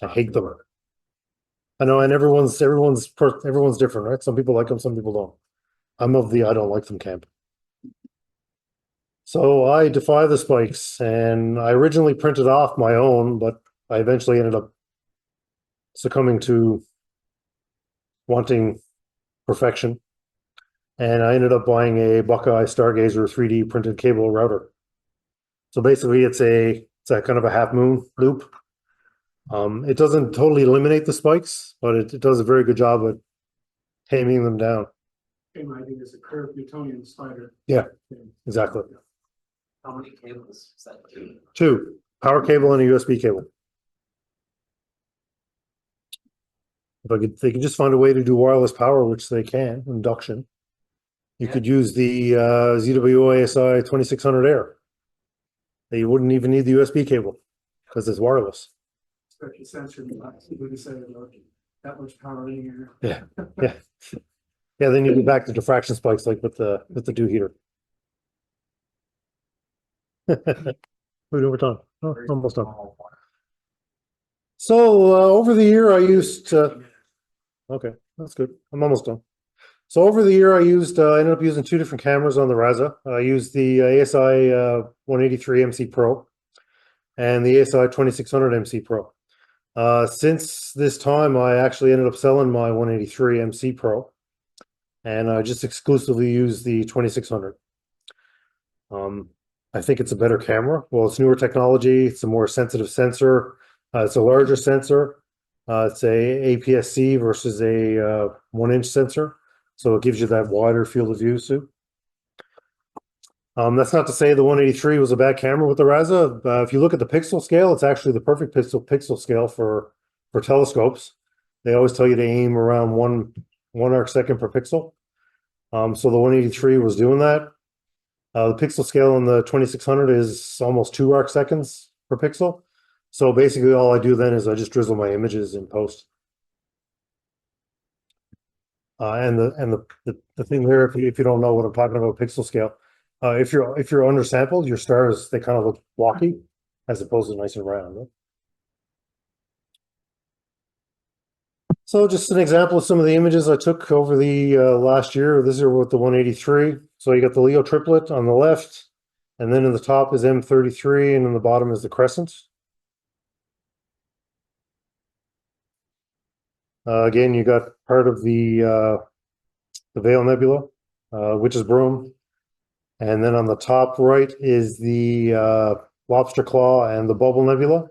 I hate them. I know, and everyone's different, right? Some people like them, some people don't. I'm of the I don't like them camp. So I defy the spikes, and I originally printed off my own, but I eventually ended up succumbing to wanting perfection. And I ended up buying a Buckeye Stargazer 3D printed cable router. So basically it's a kind of a half moon loop. It doesn't totally eliminate the spikes, but it does a very good job at taming them down. Same idea as a curved Newtonian slider. Yeah, exactly. How many cables is that? 2, power cable and a USB cable. If they could just find a way to do wireless power, which they can, induction, you could use the ZWO-ASI 2600 Air. You wouldn't even need the USB cable because it's wireless. Especially sensor device, we say that much power in here. Yeah, yeah, yeah. Then you'd be back to diffraction spikes like with the dew heater. We're over time. Oh, almost done. So over the year, I used. Okay, that's good. I'm almost done. So over the year, I ended up using 2 different cameras on the RASA. I used the ASI 183 MC Pro and the ASI 2600 MC Pro. Since this time, I actually ended up selling my 183 MC Pro, and I just exclusively use the 2600. I think it's a better camera. Well, it's newer technology. It's a more sensitive sensor. It's a larger sensor. It's a APS-C versus a 1-inch sensor. So it gives you that wider field of view, Sue. That's not to say the 183 was a bad camera with the RASA. If you look at the pixel scale, it's actually the perfect pixel scale for telescopes. They always tell you to aim around one arc second per pixel. So the 183 was doing that. The pixel scale on the 2600 is almost 2 arc seconds per pixel. So basically all I do then is I just drizzle my images in post. And the thing there, if you don't know what I'm talking about, pixel scale, if you're undersampled, your stars, they kind of look blocky as opposed to nice and round. Right? So just an example of some of the images I took over the last year. This is with the 183. So you got the Leo triplet on the left, and then in the top is M33, and in the bottom is the crescent. Again, you got part of the Veil Nebula, which is Broom. And then on the top right is the Lobster Claw and the Bubble Nebula.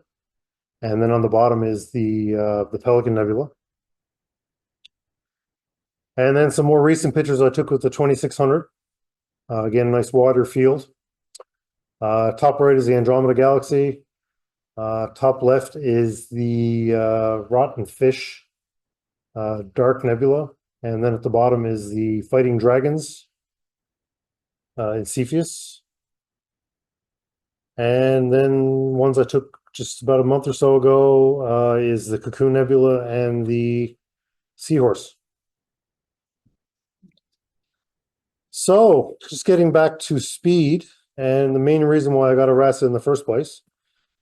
And then on the bottom is the Pelican Nebula. And then some more recent pictures I took with the 2600. Again, nice water field. Top right is the Andromeda Galaxy. Top left is the Rotten Fish Dark Nebula. And then at the bottom is the Fighting Dragons in Cepheus. And then ones I took just about a month or so ago is the Cocoon Nebula and the Seahorse. So just getting back to speed, and the main reason why I got a RASA in the first place.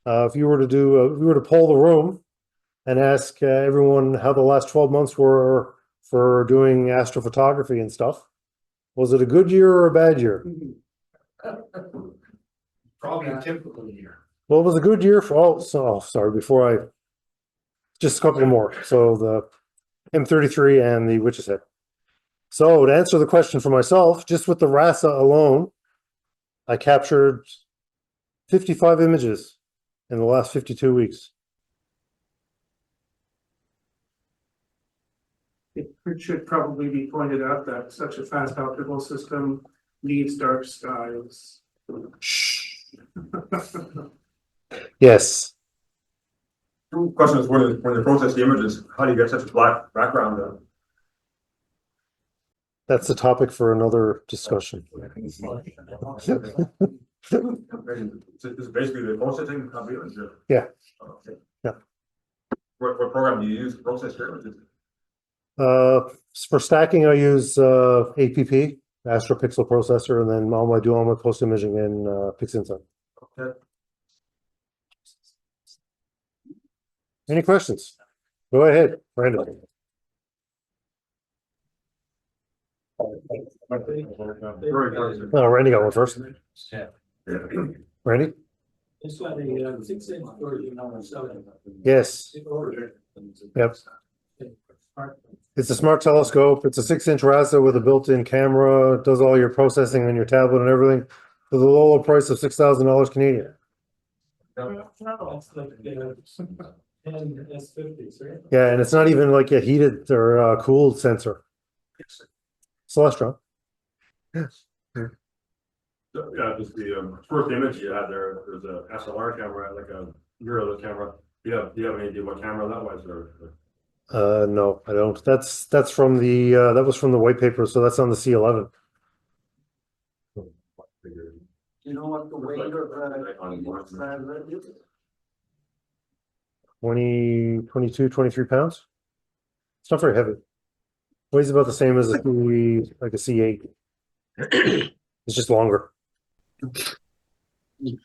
If you were to if you were to poll the room and ask everyone how the last 12 months were for doing astrophotography and stuff, was it a good year or a bad year? Probably a typical year. Well, it was a good year for, just a couple more. So the M33 and the Witch's Head. So to answer the question for myself, just with the RASA alone, I captured 55 images in the last 52 weeks. It should probably be pointed out that such a fast optical system needs dark skies. Yes. Two questions: when you process the images, how do you get such a black background? That's a topic for another discussion. It's basically the processing of the images. Yeah. Okay. Yeah. What program do you use to process your images? For stacking, I use APP, AstroPixel Processor, and then I do all my post imaging in PixInsight. Okay. Any questions? Go ahead, Brandon. No, Randy got one first. Randy? It's got a 6-inch version on the 7. Yes. Yep. It's a smart telescope. It's a 6-inch RASA with a built-in camera. It does all your processing on your tablet and everything for the low price of $6,000 Canadian. That's like 10 S50s, right? Yeah, and it's not even like a heated or cooled sensor. Celestron. So, yeah, just the first image you had there. There's a SLR camera, like a mirrorless camera. Do you have any idea what camera that was? Or No, I don't. That's from the that was from the white paper, so that's on the C11. Do you know what the weight of that is? 22, 23 pounds. It's not very heavy. Weighs about the same as like a C8. It's just longer.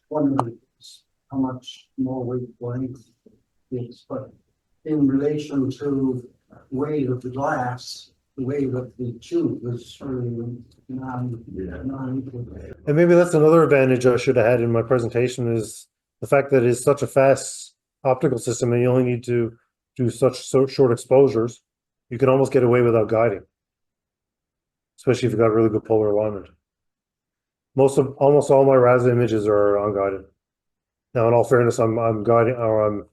Wondering how much more weight length is, but in relation to weight of the glass, the weight of the tube is really non-equal. And maybe that's another advantage I should have had in my presentation is the fact that it's such a fast optical system and you only need to do such short exposures. You can almost get away without guiding, especially if you've got really good polar alignment. Almost all my RASA images are unguided. Now, in all fairness, I'm guiding, or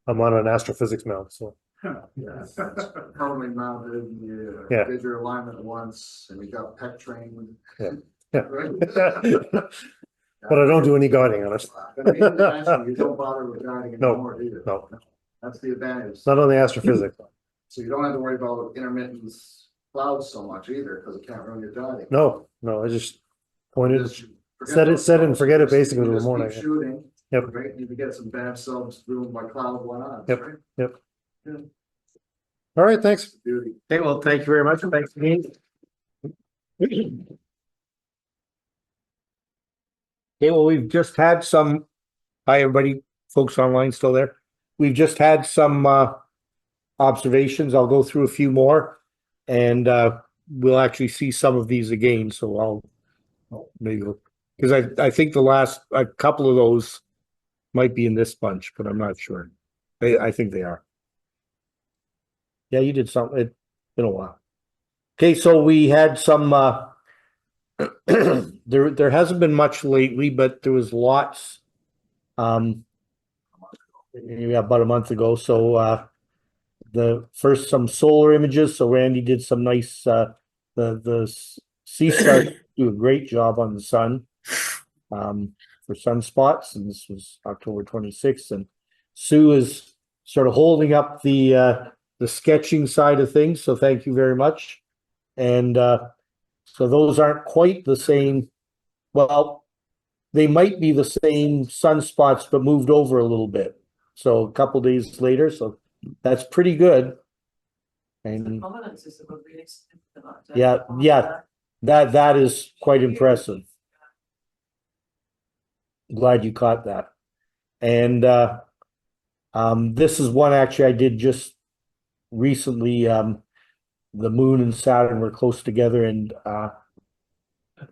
I'm on an astrophysics mount, so. Probably mounted, you Yeah. did your alignment once and you got pet trained. Yeah. But I don't do any guiding on it. But internationally, you don't bother with guiding No, anymore either. no. That's the advantage. Not on the astrophysics. So you don't have to worry about intermittence clouds so much either, because it can't ruin your guiding. No, I just pointed, Just forget set it, those set it and clouds. forget it Just- basically you in the just morning. keep shooting. Yep. Right, you can get some bad subs ruined by cloud one on. Yep. Right? Yep. Yeah. All right, thanks. Beauty. Okay, well, thank you very much. Thanks, Dean. Okay, well, we've just had some, hi, everybody, folks online still there. We've just had some observations. I'll go through a few more and we'll actually see some of these again. So maybe, because I think the last, a couple of those might be in this bunch, but I'm not sure. I think they are. Yeah, you did something. It's been a while. Okay, so we had some there hasn't been much lately, but there was lots about a month ago. So the first some solar images. So Randy did some nice the sea stars do a great job on the sun for sunspots, and this was October 26th, and Sue is sort of holding up the sketching side of things, so thank you very much. And so those aren't quite the same. Well, they might be the same sunspots, but moved over a little bit. So a couple days later, so that's pretty good. And Prominences that were really significant that day. yeah, that is quite impressive. Glad you caught that. And this is one actually I did just recently. The moon and Saturn were close together, and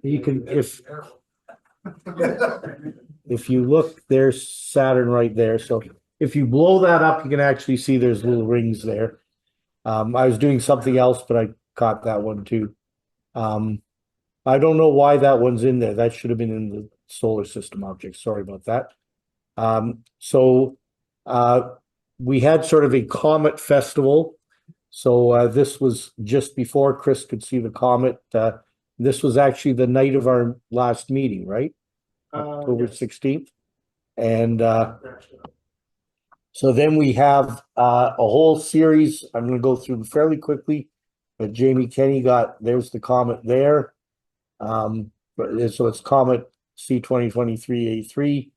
you can if you look, there's Saturn right there. So if you blow that up, you can actually see there's little rings there. I was doing something else, but I caught that one too. I don't know why that one's in there. That should have been in the solar system object. Sorry about that. So we had sort of a comet festival. So this was just before Chris could see the comet. This was actually the night of our last meeting, right? October 16th. And so then we have a whole series. I'm going to go through them fairly quickly. But Jamie Kenny there's the comet there. So it's comet C2023A3,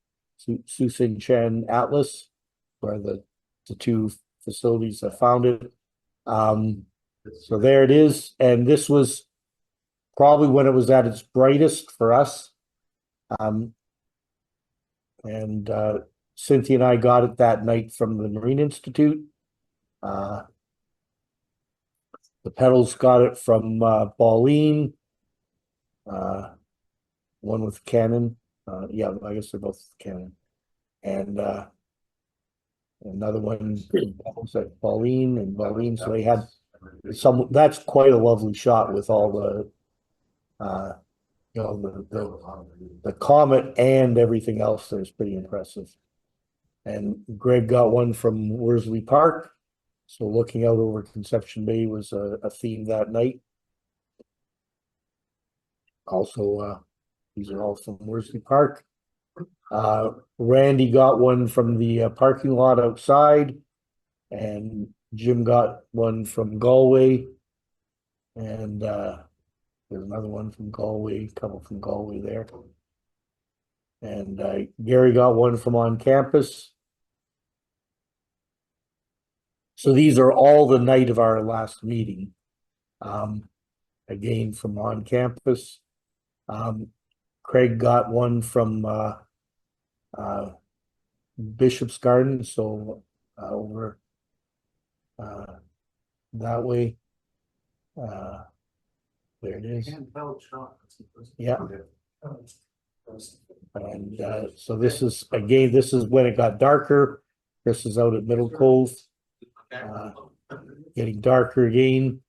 Susin Chen Atlas, where the two facilities that found it. So there it is. And this was probably when it was at its brightest for us. And Cynthia and I got it that night from the Marine Institute. The Petals got it from Pauline. One with Canon. Yeah, I guess they're both Canon. And another one was at Pauline and Pauline. So they had that's quite a lovely shot with all the the comet and everything else. That was pretty impressive. And Greg got one from Worsley Park. So looking out over Conception Bay was a theme that night. Also, these are all from Worsley Park. Randy got one from the parking lot outside, and Jim got one from Galway, and there's another one from Galway, a couple from Galway there. And Gary got one from on campus. So these are all the night of our last meeting. Again, from on campus. Craig got one from Bishop's Garden, so over that way. There it is. Yeah. And so this is again, this is when it got darker. This is out at Middle Cove. Getting darker again.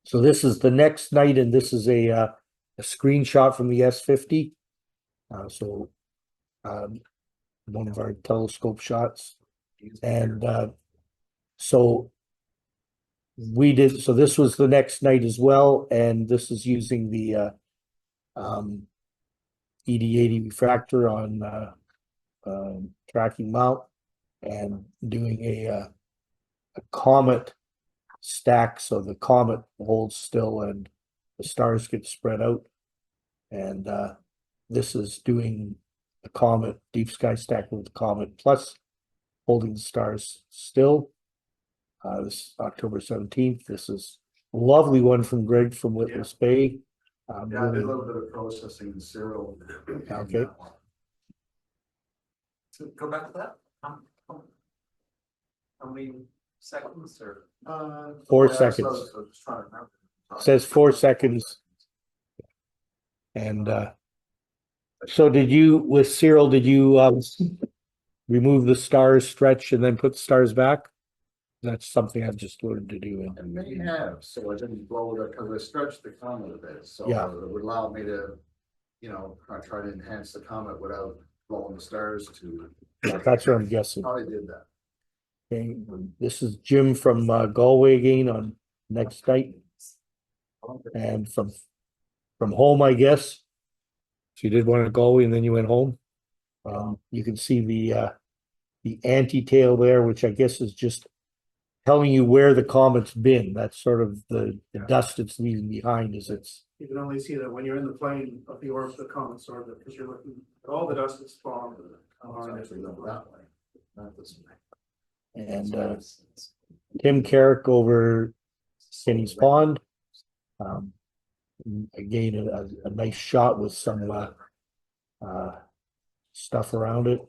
So this is the next night, and this is a screenshot from the S50. So one of our telescope shots. And so we did, so this was the next night as well, and this is using the ED80 refractor on tracking mount and doing a comet stack, so the comet holds still and the stars get spread out. And this is doing the comet deep sky stack with the comet plus holding the stars still. This is October 17th. This is a lovely one from Greg from Witness Bay. I did a little bit of processing in serial. Okay. So go back to that. How many seconds or? 4 seconds. It says 4 seconds. And so did you, with Cyril, did you remove the stars, stretch, and then put the stars back? That's something I've just learned to do. And may have, so I didn't blow it up because I stretched the comet a bit, so Yeah. it would allow me to, try to enhance the comet without blowing the stars to. Yeah, that's what I'm guessing. Probably did that. Okay, this is Jim from Galway again on next night, and from home, I guess. So you did one at Galway and then you went home. You can see the anti-tail there, which I guess is just telling you where the comet's been. That's sort of the dust it's leaving behind as it's. You can only see that when you're in the plane of the orbit of the comet's orbit, because you're looking at all the dust that's fallen. Actually, no, that way, not this way. And Tim Carrick over Kenny's Pond. Again, a nice shot with some stuff around it.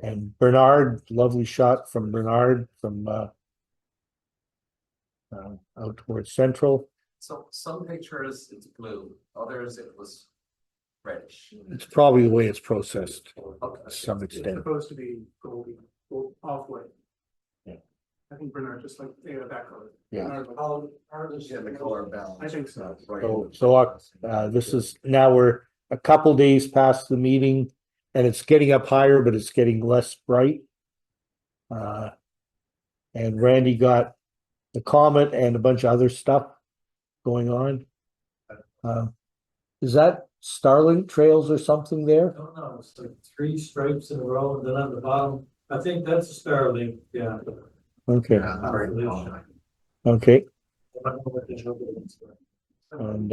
And Bernard, lovely shot from Bernard from out towards Central. So some pictures it's blue, others it was reddish. It's probably the way it's processed Okay. to some It's extent. supposed to be gold off white. Yeah. I think Bernard just like, that color. Yeah. Bernard, Yeah, the color balance. I think so. This is, now we're a couple days past the meeting and it's getting up higher, but it's getting less bright. And Randy got the comet and a bunch of other stuff going on. Is that Starlink trails or something there? I don't know, it's like 3 stripes in a row, and then on the bottom, I think that's a Starlink, yeah. Okay, okay. And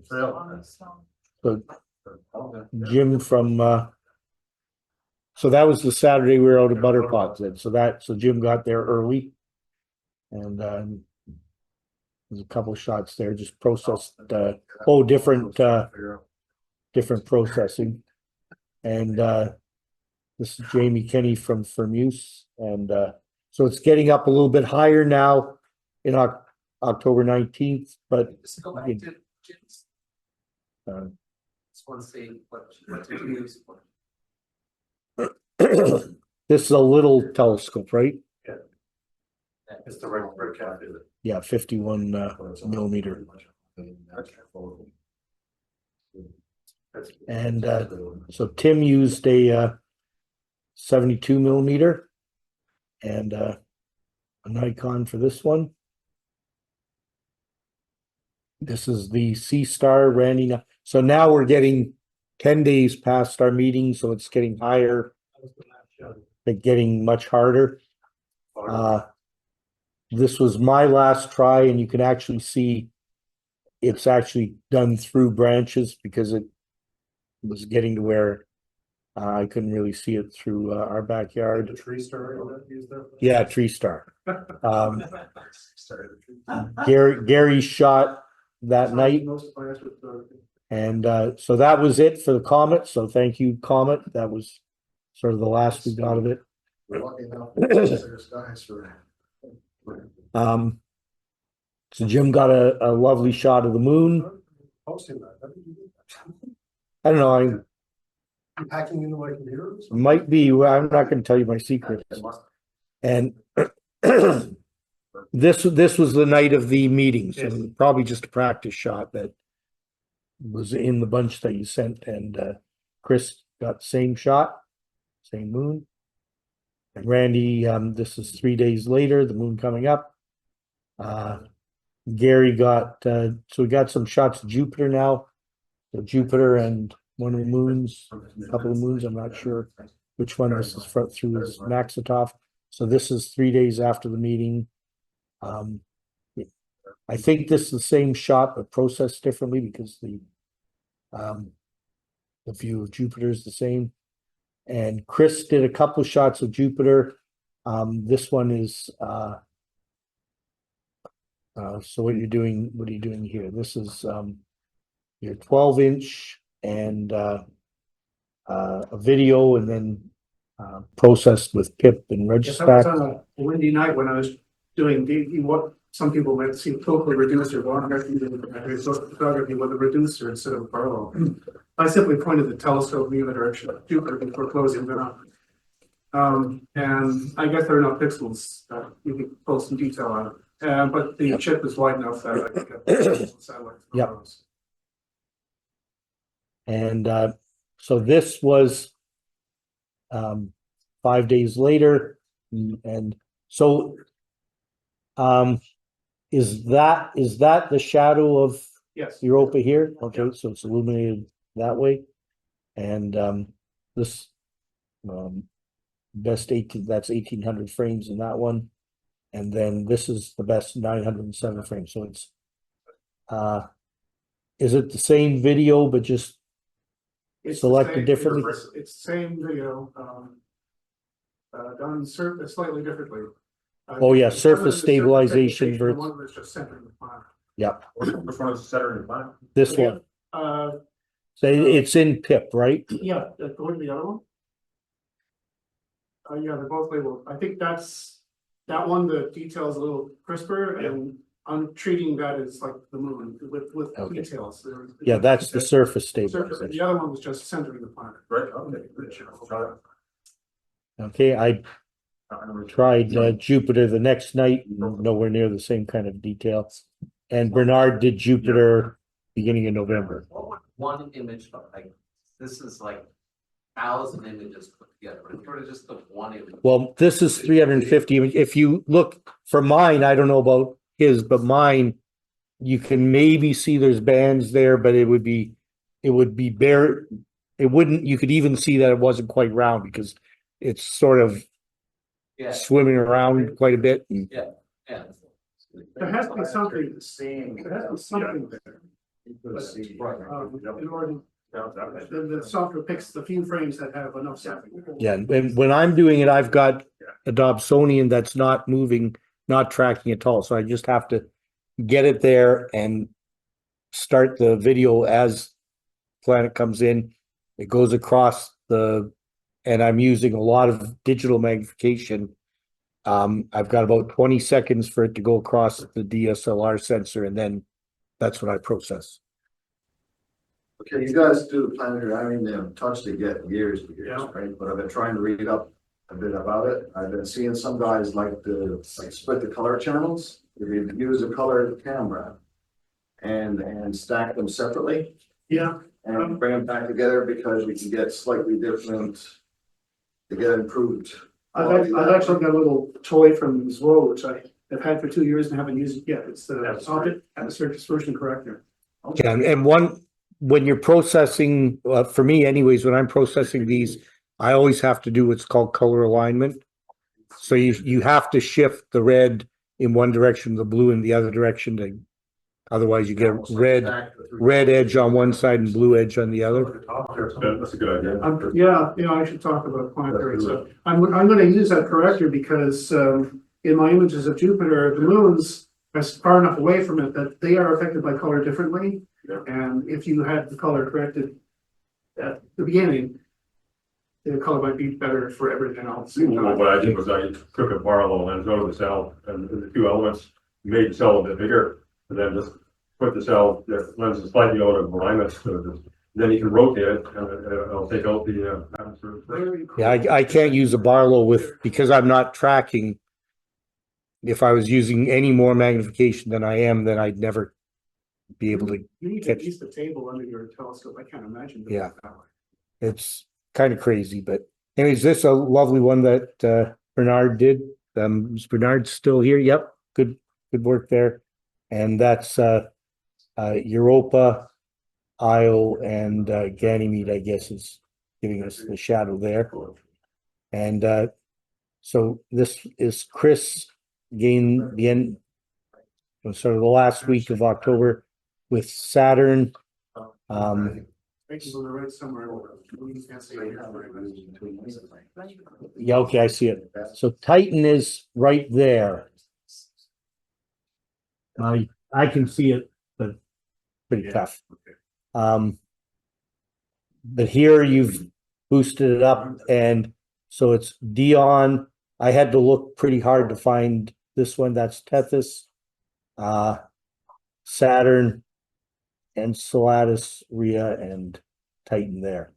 so Jim from so that was the Saturday we were out at Butter Pots then. So Jim got there early. And there's a couple shots there, just processed different processing. And this is Jamie Kenny from Fermuse. And so it's getting up a little bit higher now in October 19th, but Just go back to Jim's. Just want to see what did you use for? this is a little telescope, right? It's the right cap, is it? Yeah, 51 millimeter. And so Tim used a 72 millimeter and a Nikon for this one. This is the Sea Star Randy. So now we're getting 10 days past our meeting, so it's getting higher, but getting much harder. This was my last try, and you can actually see it's actually done through branches because it was getting to where I couldn't really see it through our backyard. The tree star. Yeah, Tree Star. Gary shot that night. And so that was it for the Comet. So thank you, Comet. That was sort of the last we got of it. We're lucky enough to skies for. So Jim got a lovely shot of the moon. I don't know, I'm hacking into my computer. might be, well, I'm not going to tell you my secrets. And this was the night of the meeting, so probably just a practice shot that was in the bunch that you sent. And Chris got the same shot, same moon. And Randy, this is 3 days later, the moon coming up. Gary got, so we got some shots of Jupiter now. So Jupiter and one of the moons, a couple of moons, I'm not sure which one this is through his Maxitoff. So this is 3 days after the meeting. I think this is the same shot, but processed differently because the view of Jupiter is the same. And Chris did a couple of shots of Jupiter. This one is so what are you doing here? This is your 12-inch and a video, and then processed with PIP and Yes, I was Registack. on a windy night when I was doing what some people might see totally reducer, but I'm actually doing photography with a reducer instead of a parallel. I simply pointed the telescope in the other direction of Jupiter before closing it up. And I guess there are enough pixels that you can pull some detail out. But the chip is wide enough that I can get the satellite. Yep. And so this was 5 days later. And so is that the shadow of Yes. Europa here? Okay, so it's illuminated that way. And this best 18, that's 1800 frames in that one. And then this is the best 907 frames. So it's is it the same video but just It's selected the same- differently? It's the same video, done slightly differently. Oh, yeah, One surface is stabilization and versus, one was just centering the planet. yep, Which one is center in the plan? this one. So it's in PIP, right? Yeah, going to the other one. Yeah, they're both labeled. I think that's, that one, the details a little crisper and I'm treating that as like the moon with Okay. details. Yeah, that's the surface Surface, stabilization. the other one was just centering the planet. Right, okay, good, sure, I'll try that. Okay, I tried Jupiter the next night, nowhere near the same kind of details. And Bernard did Jupiter beginning of November. What would one image look like? This is like 1,000 images put together, but if you were to just look one image. Well, this is 350. If you look for mine, I don't know about his, but mine, you can maybe see there's bands there, but it would be bare. It wouldn't, you could even see that it wasn't quite round because it's sort of Yeah, swimming around quite a bit. yeah. There has to be something the same. There has to be something there. In order, the software picks the few frames that have enough sampling. Yeah, and when I'm doing it, I've got a Dobsonian that's not moving, not tracking at all. So I just have to get it there and start the video as planet comes in. It goes across and I'm using a lot of digital magnification. I've got about 20 seconds for it to go across the DSLR sensor, and then that's what I process. Okay, you guys do the planetary, I mean, they've touched it yet years, Yeah. right? But I've been trying to read up a bit about it. I've been seeing some guys like to split the color channels. If you use a color camera and stack them separately Yeah, and bring them back together because we can get slightly different, to get improved. I've actually got a little toy from Rowe, which I have had for 2 years and haven't used it yet. It's the Object Atmospheric Dispersion Corrector. Yeah, and when you're processing, for me anyways, when I'm processing these, I always have to do what's called color alignment. So you have to shift the red in one direction, the blue in the other direction, otherwise you get red edge on one side and blue edge on the other. That's a good idea. I should talk about planetary stuff. I'm going to use that corrector because in my images of Jupiter, the moons are far enough away from it that they are affected by color differently. Yeah. And if you had the color corrected at the beginning, the color might be better for everything else. Well, what I did was I took a Barlow lens out of the cell and the two elements, made the cell a bit bigger, and then just put the cell, the lens is slightly out of alignment, so then you can rotate it and it'll take out the atmosphere. Yeah, I can't use a Barlow because I'm not tracking. If I was using any more magnification than I am, then I'd never be able to You need to catch. use the table under your telescope. I can't imagine. doing Yeah. it that way. It's kind of crazy, but anyways, this is a lovely one that Bernard did. Is Bernard still here? Yep, good work there. And that's Europa, Io, and Ganymede, I guess, is giving us the shadow there. And so this is Chris gain the end, sort of the last week of October with Saturn. It's on the right somewhere. You can't see it. Yeah, okay, I see it. So Titan is right there. I can see it, but pretty tough. But here you've boosted it up, and so it's Dion. I had to look pretty hard to find this one. That's Tethys, Saturn, Enceladus, Rhea, and Titan there.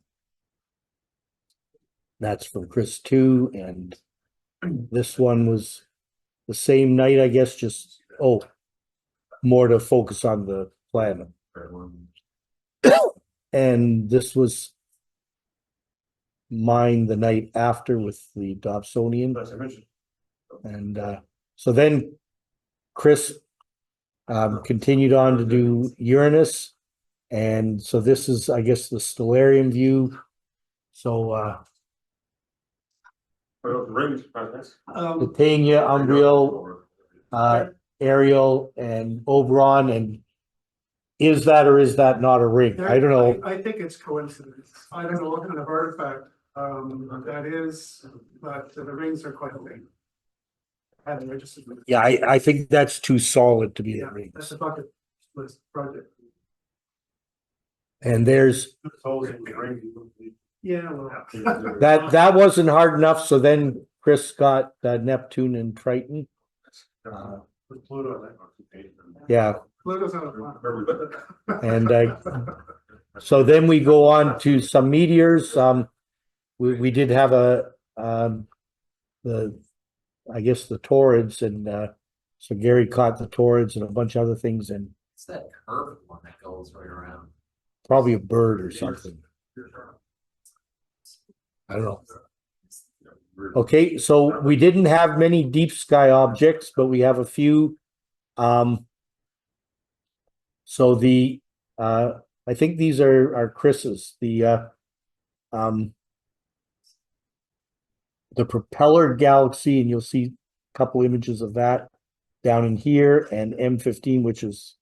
That's from Chris too, and this one was the same night, I guess, just more to focus on the planet. And this was mine the night after with the Dobsonian. And so then Chris continued on to do Uranus. And so this is, I guess, the Stellarium view. So Rings, Titania, Umbriel, Ariel, and Oberon, and is that or is that not a ring? I don't know. I think it's coincidence. I don't know what kind of artifact that is, but the rings are quite big. hadn't registered. Yeah, I think that's too solid to be Yeah, the rings. that's a bucket list project. And there's, Yeah, well. that wasn't hard enough, so then Chris got Neptune and Triton. Yeah, Pluto's on a planet. and so then we go on to some meteors. We did have I guess the Taurids, and so Gary caught the Taurids and a bunch of other things, and It's that curved one that goes right around. probably a bird or something. I don't know. Okay, so we didn't have many deep sky objects, but we have a few. So I think these are Chris's. The Propeller Galaxy, and you'll see a couple images of that down in here, and M15, which is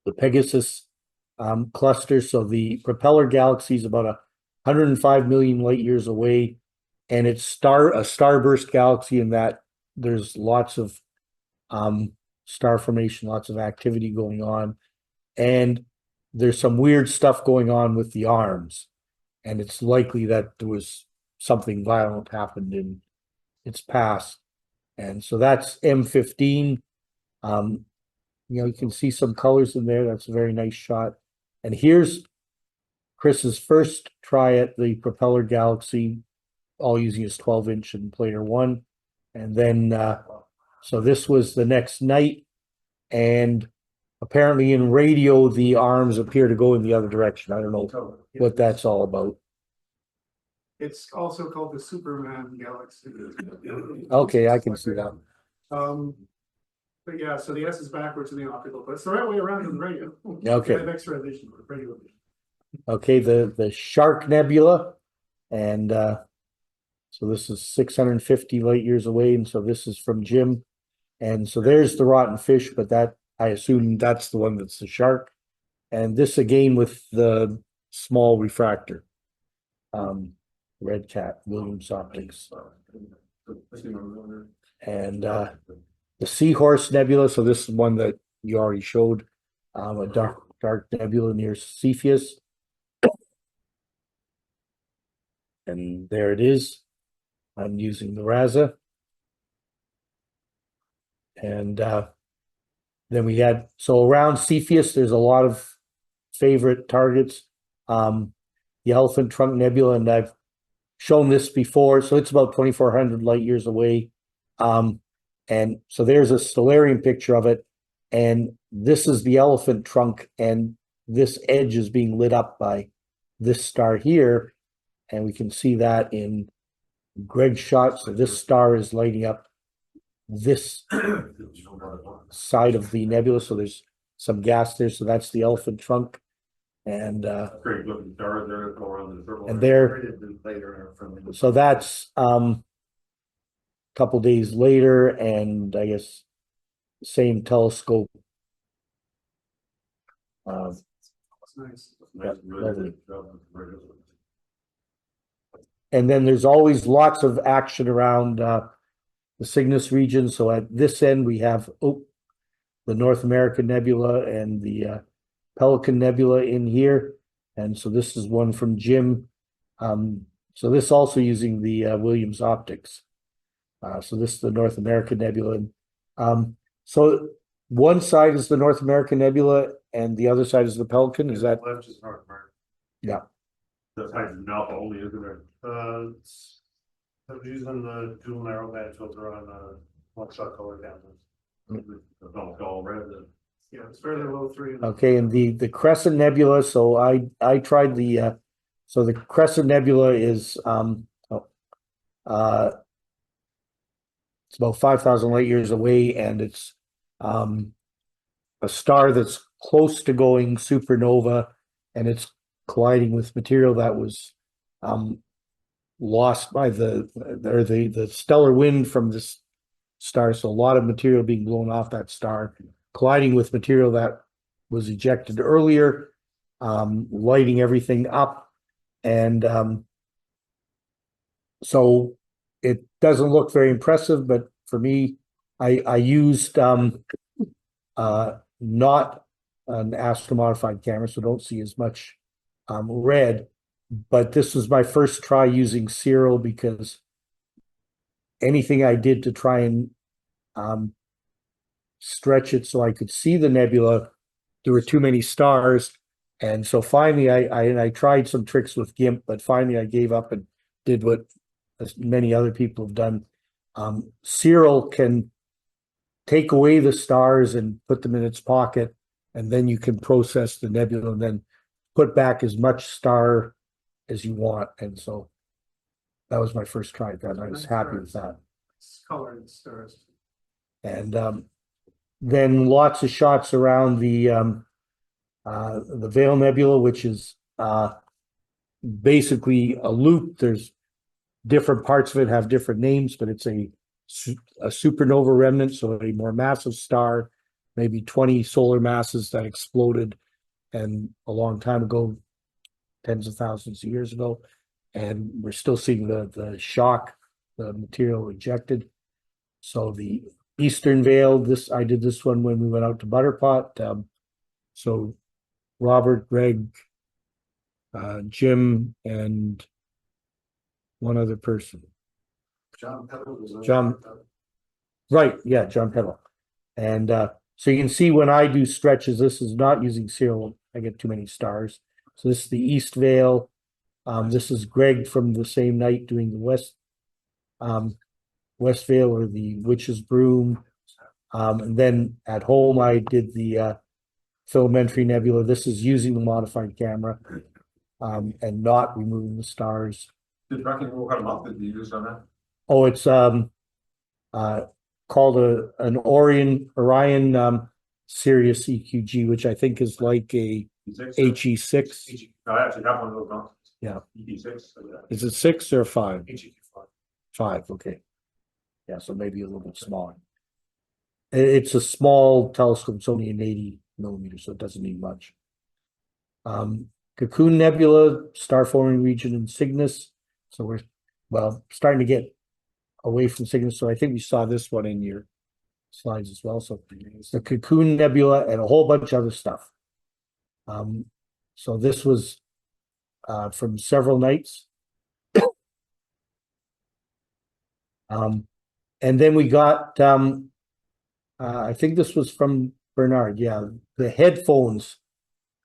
the Pegasus cluster. So the Propeller Galaxy is about 105 million light years away, and it's a starburst galaxy in that there's lots of star formation, lots of activity going on, and there's some weird stuff going on with the arms, and it's likely that there was something violent happened in its past. And so that's M15. You can see some colors in there. That's a very nice shot. And here's Chris's first try at the Propeller Galaxy, all using his 12-inch and planar 1. And then so this was the next night, and apparently in radio the arms appear to go in the other direction. I don't know what that's all about. It's also called the Superman Galaxy. Okay, I can see that. But yeah, so the S is backwards in the optical, but it's the right way around in the radio. Okay. They have X-ray vision, radio vision. Okay, the Shark Nebula, and so this is 650 light years away, and so this is from Jim, and so there's the rotten fish, but that, I assume that's the one that's the shark, and this again with the small refractor, Red Cat, Williams Optics, and the Seahorse Nebula. So this is one that you already showed, a dark nebula near Cepheus. And there it is. I'm using the RASA. And then we had, so around Cepheus, there's a lot of favorite targets. The Elephant Trunk Nebula, and I've shown this before. So it's about 2,400 light years away. And so there's a stellarium picture of it. And this is the elephant trunk, and this edge is being lit up by this star here. And we can see that in Greg's shot. So this star is lighting up this side of the nebula. So there's some gas there. So that's the elephant trunk. And Great looking stars there that go around the circle. and there, so that's couple days later, and I guess same telescope. That's nice. Yeah, lovely. And then there's always lots of action around the Cygnus region. So at this end we have the North American Nebula and the Pelican Nebula in here, and so this is one from Jim. So this also using the Williams Optics. So this is the North American Nebula. So one side is the North American Nebula and the other side is the Pelican. Is that? Left is North America. Yeah. That's now only, isn't it? I'm using the dual narrow band filter on one shot color down. It's all red. Yeah, it's fairly low 3. Okay, and the Crescent Nebula. So I tried the so the Crescent Nebula is it's about 5,000 light years away, and it's a star that's close to going supernova, and it's colliding with material that was lost by the stellar wind from this star. So a lot of material being blown off that star, colliding with material that was ejected earlier, lighting everything up. And so it doesn't look very impressive, but for me, I used not an astro-modified camera, so don't see as much red. But this was my first try using Serial because anything I did to try and stretch it so I could see the nebula, there were too many stars. And so finally I tried some tricks with GIMP, but finally I gave up and did what many other people have done. Serial can take away the stars and put them in its pocket, and then you can process the nebula and then put back as much star as you want. And so that was my first try at that, and I was happy with that. It's colored stars. And then lots of shots around the Veil Nebula, which is basically a loop. There's different parts of it have different names, but it's a supernova remnant, so a more massive star, maybe 20 solar masses that exploded and a long time ago, tens of thousands of years ago. And we're still seeing the shock, the material ejected. So the Eastern Veil, I did this one when we went out to Butterpot. So Robert, Greg, Jim, and one other person. John Peddle was. John, right, yeah, John Peddle. And so you can see when I do stretches, this is not using Serial. I get too many stars. So this is the East Veil. This is Greg from the same night doing the West Veil, or the Witch's Broom. And then at home I did the Filamentary Nebula. This is using the modified camera and not removing the stars. Did tracking, what kind of mount did you use on that? Oh, it's called an Orion Sirius EQG, which I think is like a HE6. I actually have one of those mounts. Yeah. ED6. Is it 6 or 5? 5, okay. Yeah, so maybe a little bit smaller. It's a small telescope. It's only an 80 millimeter, so it doesn't need much. Cocoon Nebula, star forming region in Cygnus. So we're starting to get away from Cygnus. So I think we saw this one in your slides as well. So it's the Cocoon Nebula and a whole bunch of other stuff. So this was from several nights. And then we got I think this was from Bernard, yeah, the Headphones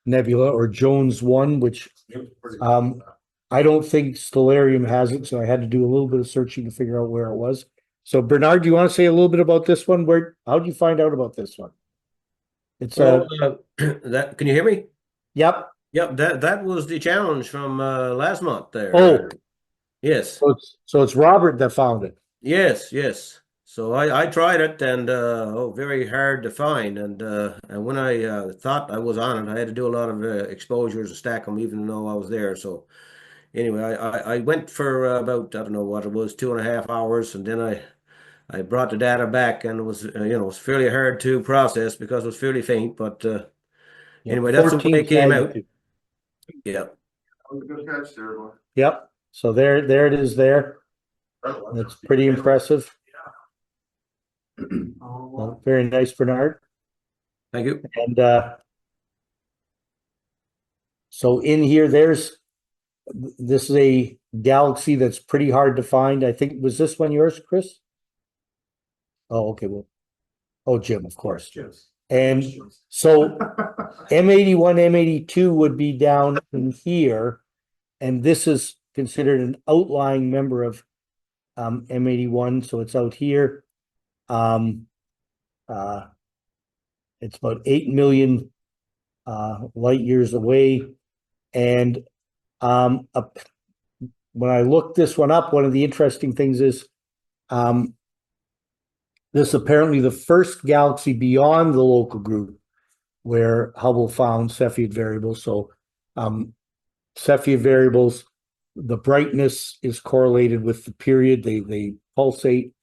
Nebula, or Jones 1, which I don't think Stellarium has it, so I had to do a little bit of searching to figure out where it was. So Bernard, do you want to say a little bit about this one? How did you find out about this one? It's that, can you hear me? Yep. Yep, that was the challenge from last month there. Oh. Yes. So it's Robert that found it. Yes. So I tried it, and very hard to find. And when I thought I was on it, I had to do a lot of exposures to stack them, even though I was there. So anyway, I went for about, I don't know what it was, 2.5 hours, and then I brought the data back, and it was it was fairly hard to process because it was fairly faint. But anyway, that's the way it came out. Yeah. Good catch there, boy. Yep. So there it is there. That's pretty impressive. Well, very nice, Bernard. Thank you. And so in here, this is a galaxy that's pretty hard to find. I think, was this one yours, Chris? Oh, okay. Well, Jim, of course. And so M81, M82 would be down in here, and this is considered an outlying member of M81, so it's out here. It's about 8 million light years away, and when I looked this one up, one of the interesting things is this is apparently the first galaxy beyond the local group where Hubble found Cepheid variables. So Cepheid variables, the brightness is correlated with the period they pulsate,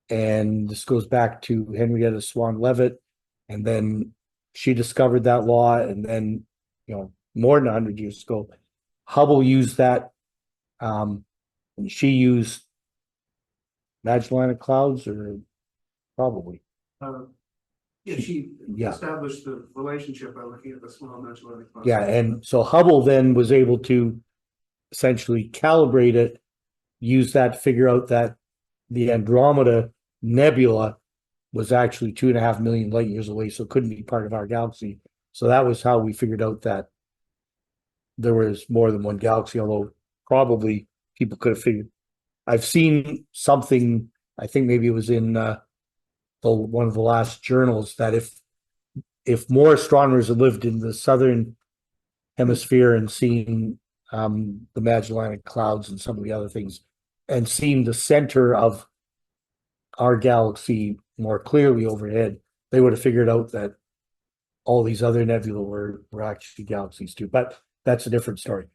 and this goes back to Henrietta Swan Leavitt, and then she discovered that law, and then more than 100 years ago, Hubble used that, and she used Magellanic Clouds or probably. Yeah, she Yeah. established the relationship by looking at the small Magellanic Clouds. Yeah, and so Hubble then was able to essentially calibrate it, use that to figure out that the Andromeda Nebula was actually 2.5 million light years away, so it couldn't be part of our galaxy. So that was how we figured out that there was more than one galaxy, although probably people could have figured. I've seen something, I think maybe it was in one of the last journals, that if more astronomers had lived in the southern hemisphere and seen the Magellanic Clouds and some of the other things, and seen the center of our galaxy more clearly overhead, they would have figured out that all these other nebula were actually galaxies too. But that's a different story.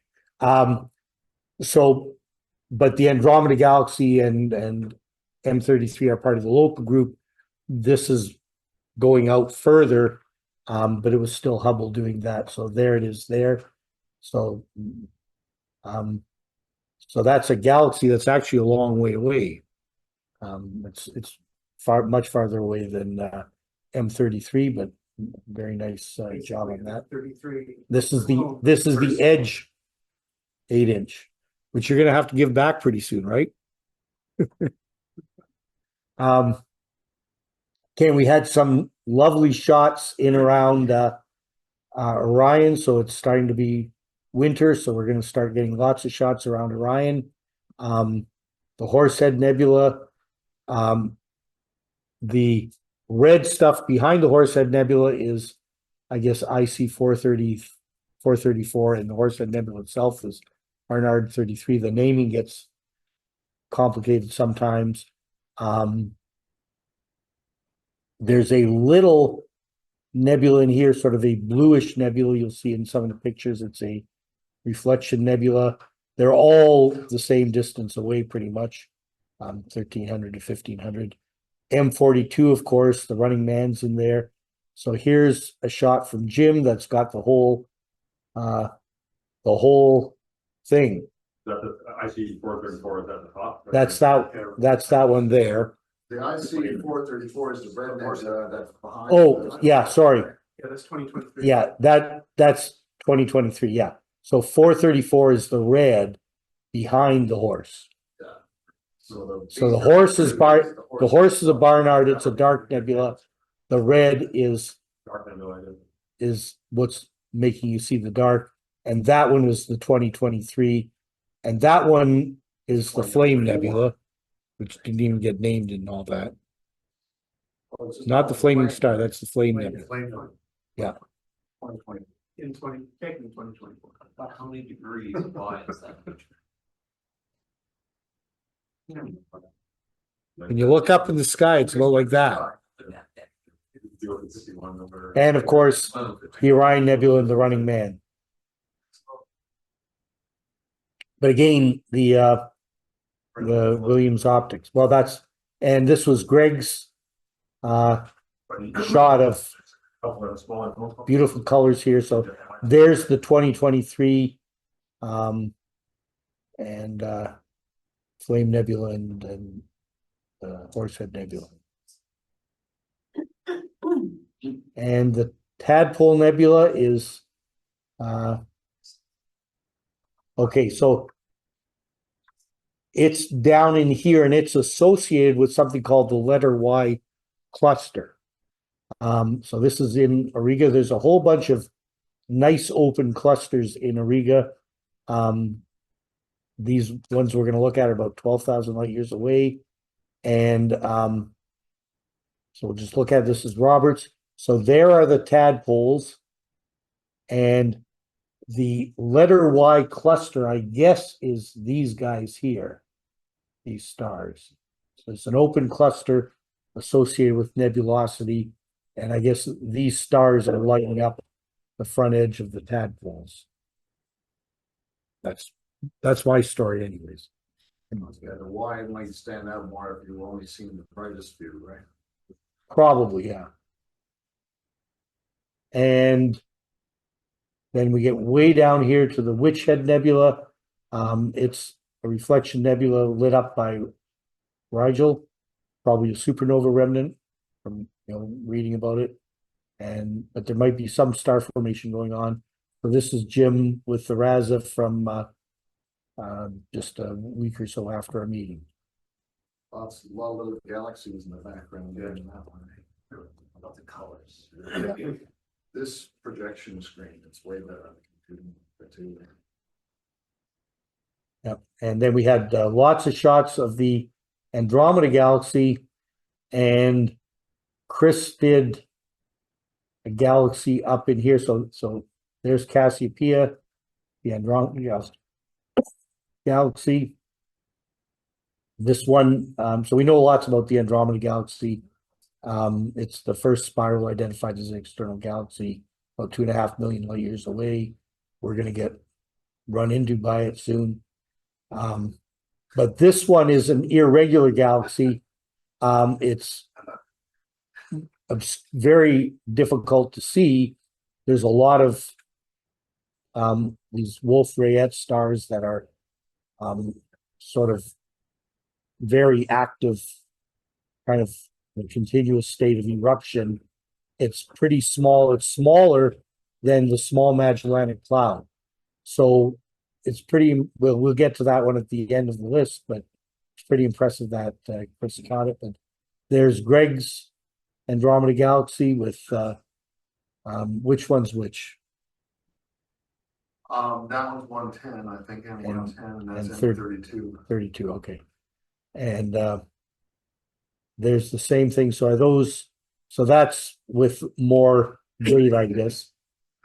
So, but the Andromeda Galaxy and M33 are part of the local group. This is going out further, but it was still Hubble doing that. So there it is there. So, so that's a galaxy that's actually a long way away. It's much farther away than M33, but very nice job on that. 33. This is the Edge 8-inch, which you're gonna have to give back pretty soon, right? Okay, we had some lovely shots in around Orion, so it's starting to be winter, so we're going to start getting lots of shots around Orion. The Horsehead Nebula, the red stuff behind the Horsehead Nebula is, I guess, IC 434, and the Horsehead Nebula itself is Barnard 33. The naming gets complicated sometimes. There's a little nebula in here, sort of a bluish nebula. You'll see in some of the pictures, it's a reflection nebula. They're all the same distance away, pretty much, 1,300 to 1,500. M42, of course, the Running Man's in there. So here's a shot from Jim that's got the whole thing. That the IC 434 is at the top. That's that one there. The IC 434 is the red nebula that's behind. Oh, yeah, sorry. Yeah, that's 2023. Yeah, that's 2023. Yeah. So 434 is the red behind the horse. Yeah. So the horse is a Barnard. It's a dark nebula. The red is Dark nebula. is what's making you see the dark. And that one was the 2023. And that one is the Flame Nebula, which didn't even get named and all that. Not the Flaming Star, that's the Flame Nebula. Yeah. 2020. Taken in 2024. About how many degrees wide is that? When you look up in the sky, it's about like that. And of course, the Orion Nebula and the Running Man. But again, the Williams Optics. Well, and this was Greg's shot of beautiful colors here. So there's the 2023 and Flame Nebula and Horsehead Nebula. And the Tadpole Nebula is okay, so it's down in here and it's associated with something called the letter Y cluster. So this is in Auriga. There's a whole bunch of nice open clusters in Auriga. These ones we're going to look at are about 12,000 light years away. And so we'll just look at this as Roberts. So there are the tadpoles. And the letter Y cluster, I guess, is these guys here, these stars. So it's an open cluster associated with nebulosity. And I guess these stars are lighting up the front edge of the tadpoles. That's my story anyways. Yeah, the Y might stand out more if you've only seen the brightest view, right? Probably, yeah. And then we get way down here to the Witch Head Nebula. It's a reflection nebula lit up by Rigel, probably a supernova remnant from, reading about it. But there might be some star formation going on. So this is Jim with the RASA from just a week or so after our meeting. Lots, a lot of little galaxies in the background there in that one. About the colors. This projection screen, it's way better on the computer. Yep. And then we had lots of shots of the Andromeda galaxy, and Chris did a galaxy up in here. So there's Cassiopeia, the Andromeda galaxy. This one, so we know lots about the Andromeda galaxy. It's the first spiral identified as an external galaxy, about 2.5 million light years away. We're going to get run into by it soon. But this one is an irregular galaxy. It's very difficult to see. There's a lot of these Wolf-Rayet stars that are sort of very active, kind of a continuous state of eruption. It's pretty small. It's smaller than the Small Magellanic Cloud. So it's pretty, we'll get to that one at the end of the list, but it's pretty impressive that Chris caught it. But there's Greg's Andromeda Galaxy with which one's which? That one's 110, I think, and 110, and that's and 32. 32, okay. And there's the same thing. So are those, so that's with more data, I guess.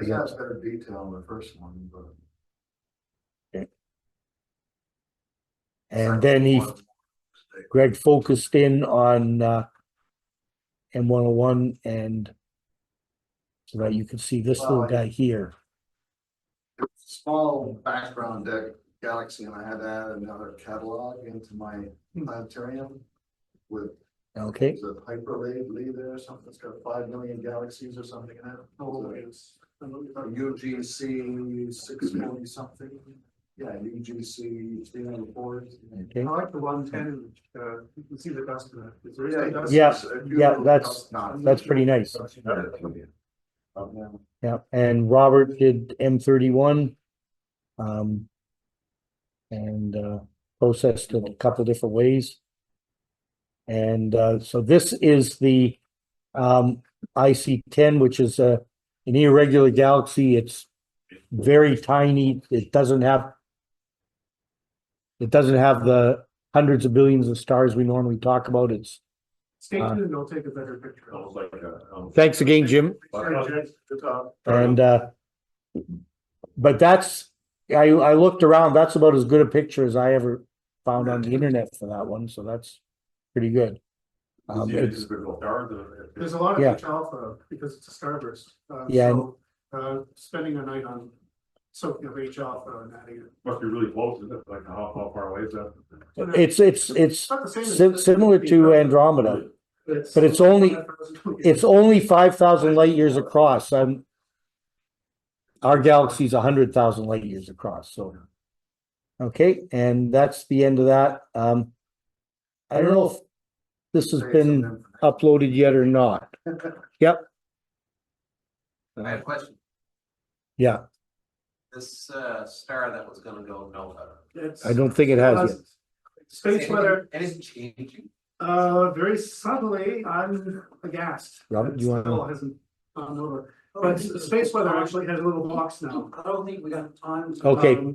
Yeah, it's better detail in the first one, but. Okay. And then Greg focused in on M101, and so that you can see this little guy here. Small background deck galaxy, and I had to add another catalog into my planetarium with Okay. the hyperlay there or something. It's got 5 million galaxies or something in it. UGC 640 something. Yeah, UGC 304. Okay. I like the 110, you can see the dust in it. Is there any dust? Yeah, that's pretty nice. Yeah, and Robert did M31, and processed it a couple different ways. And so this is the IC10, which is an irregular galaxy. It's very tiny. It doesn't have the hundreds of billions of stars we normally talk about. It's Stay tuned, I'll take a better picture. thanks again, Jim. And but that's I looked around. That's about as good a picture as I ever found on the internet for that one. So that's pretty good. There's There's a lot of Yeah. H alpha because it's a starburst. Yeah, So spending a night on soaking up H alpha and adding it. Must be really close, isn't it? Like how far away is that? It's not the same as similar to Andromeda, but it's only 5,000 light years across. Our galaxy's 100,000 light years across. So, okay, and that's the end of that. I don't know if this has been uploaded yet or not. Yep. I have a question. Yeah, This star that was gonna go nova. I don't think it has yet. Space weather, Anything changing? very subtly, I'm aghast. Robert, you want to- Still hasn't gone over. But space weather actually has a little box now. I don't think we got time. Okay.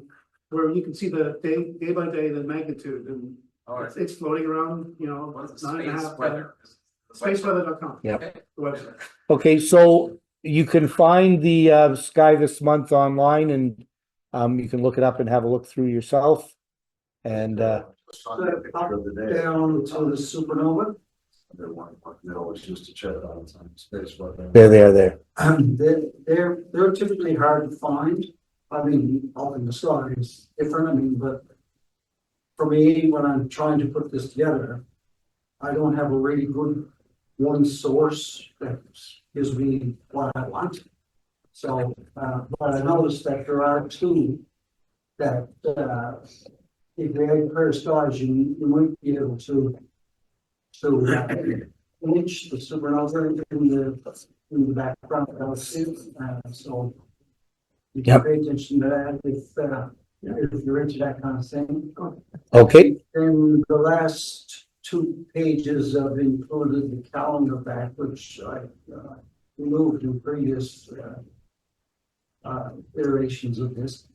Where you can see the day by day, the magnitude, and it's floating around, What's the 9.5. space weather? Spaceweather.com. Yep. The website. Okay, so you can find the sky this month online, and you can look it up and have a look through yourself. And Picture of the day. Down to the supernova. It's just to check out time space weather. there. They're typically hard to find. I mean, up in the sky is different. I mean, but for me, when I'm trying to put this together, I don't have a really good one source that gives me what I want. So, but I noticed that there are two that if they had pair of stars, you might be able to So image the supernova in the background of our suit, so you can Yep. pay attention to that if you're into that kind of thing. Okay, And the last 2 pages have included the calendar back, which I removed in previous iterations of this.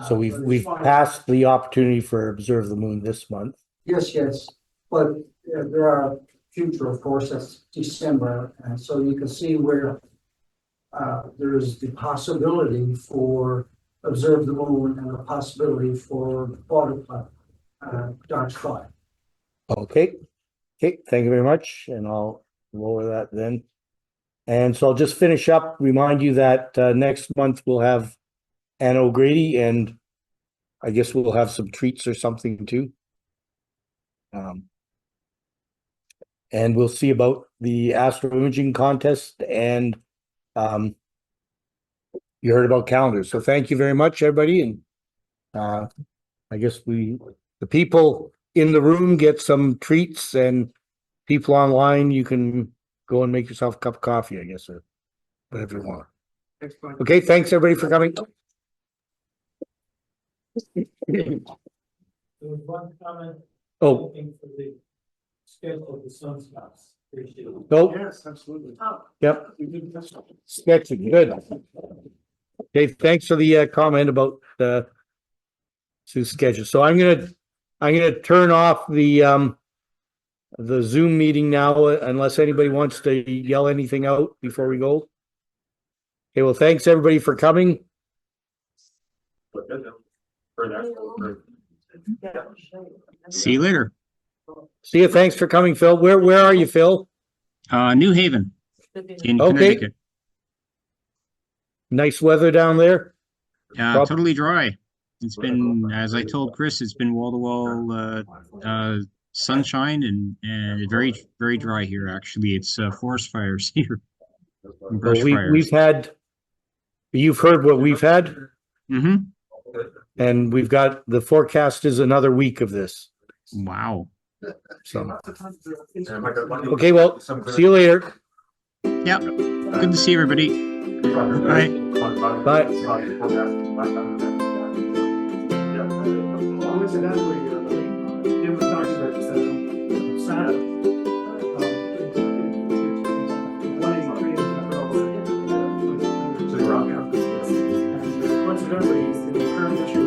so But we've as we've far as- passed the opportunity for Observe the Moon this month. Yes, but there are future, of course, that's December, and so you can see where there's the possibility for Observe the Moon and the possibility for water dark sky. Okay, thank you very much, and I'll lower that then. And so I'll just finish up, remind you that next month we'll have Anna O'Grady, and I guess we'll have some treats or something too. And we'll see about the astro imaging contest, and you heard about calendars. So thank you very much, everybody, and I guess the people in the room get some treats, and people online, you can go and make yourself a cup of coffee, I guess, or whatever you want. Okay, thanks everybody for coming. There was one comment. Oh. For the schedule of the sunspots. Appreciate it. Nope. Yes, absolutely. Oh, Yep. Sketchy, good. Okay, thanks for the comment about Sue's schedule. So I'm gonna turn off the Zoom meeting now, unless anybody wants to yell anything out before we go. Okay, well, thanks everybody for coming. See you later. See you. Thanks for coming, Phil. Where are you, Phil? New Haven in Okay. Connecticut. Nice weather down there. Totally dry. It's been, as I told Chris, it's been wall to wall sunshine and very, very dry here. Actually, it's forest fires here. And brush fires. We've had. You've heard what we've had. Mm-hmm. And we've got, the forecast is another week of this. Wow. So. Okay, well, see you later. Yeah. Good to see everybody. Bye. Bye. Coincidentally, it was talking about Santa. Coincidentally, in the current issue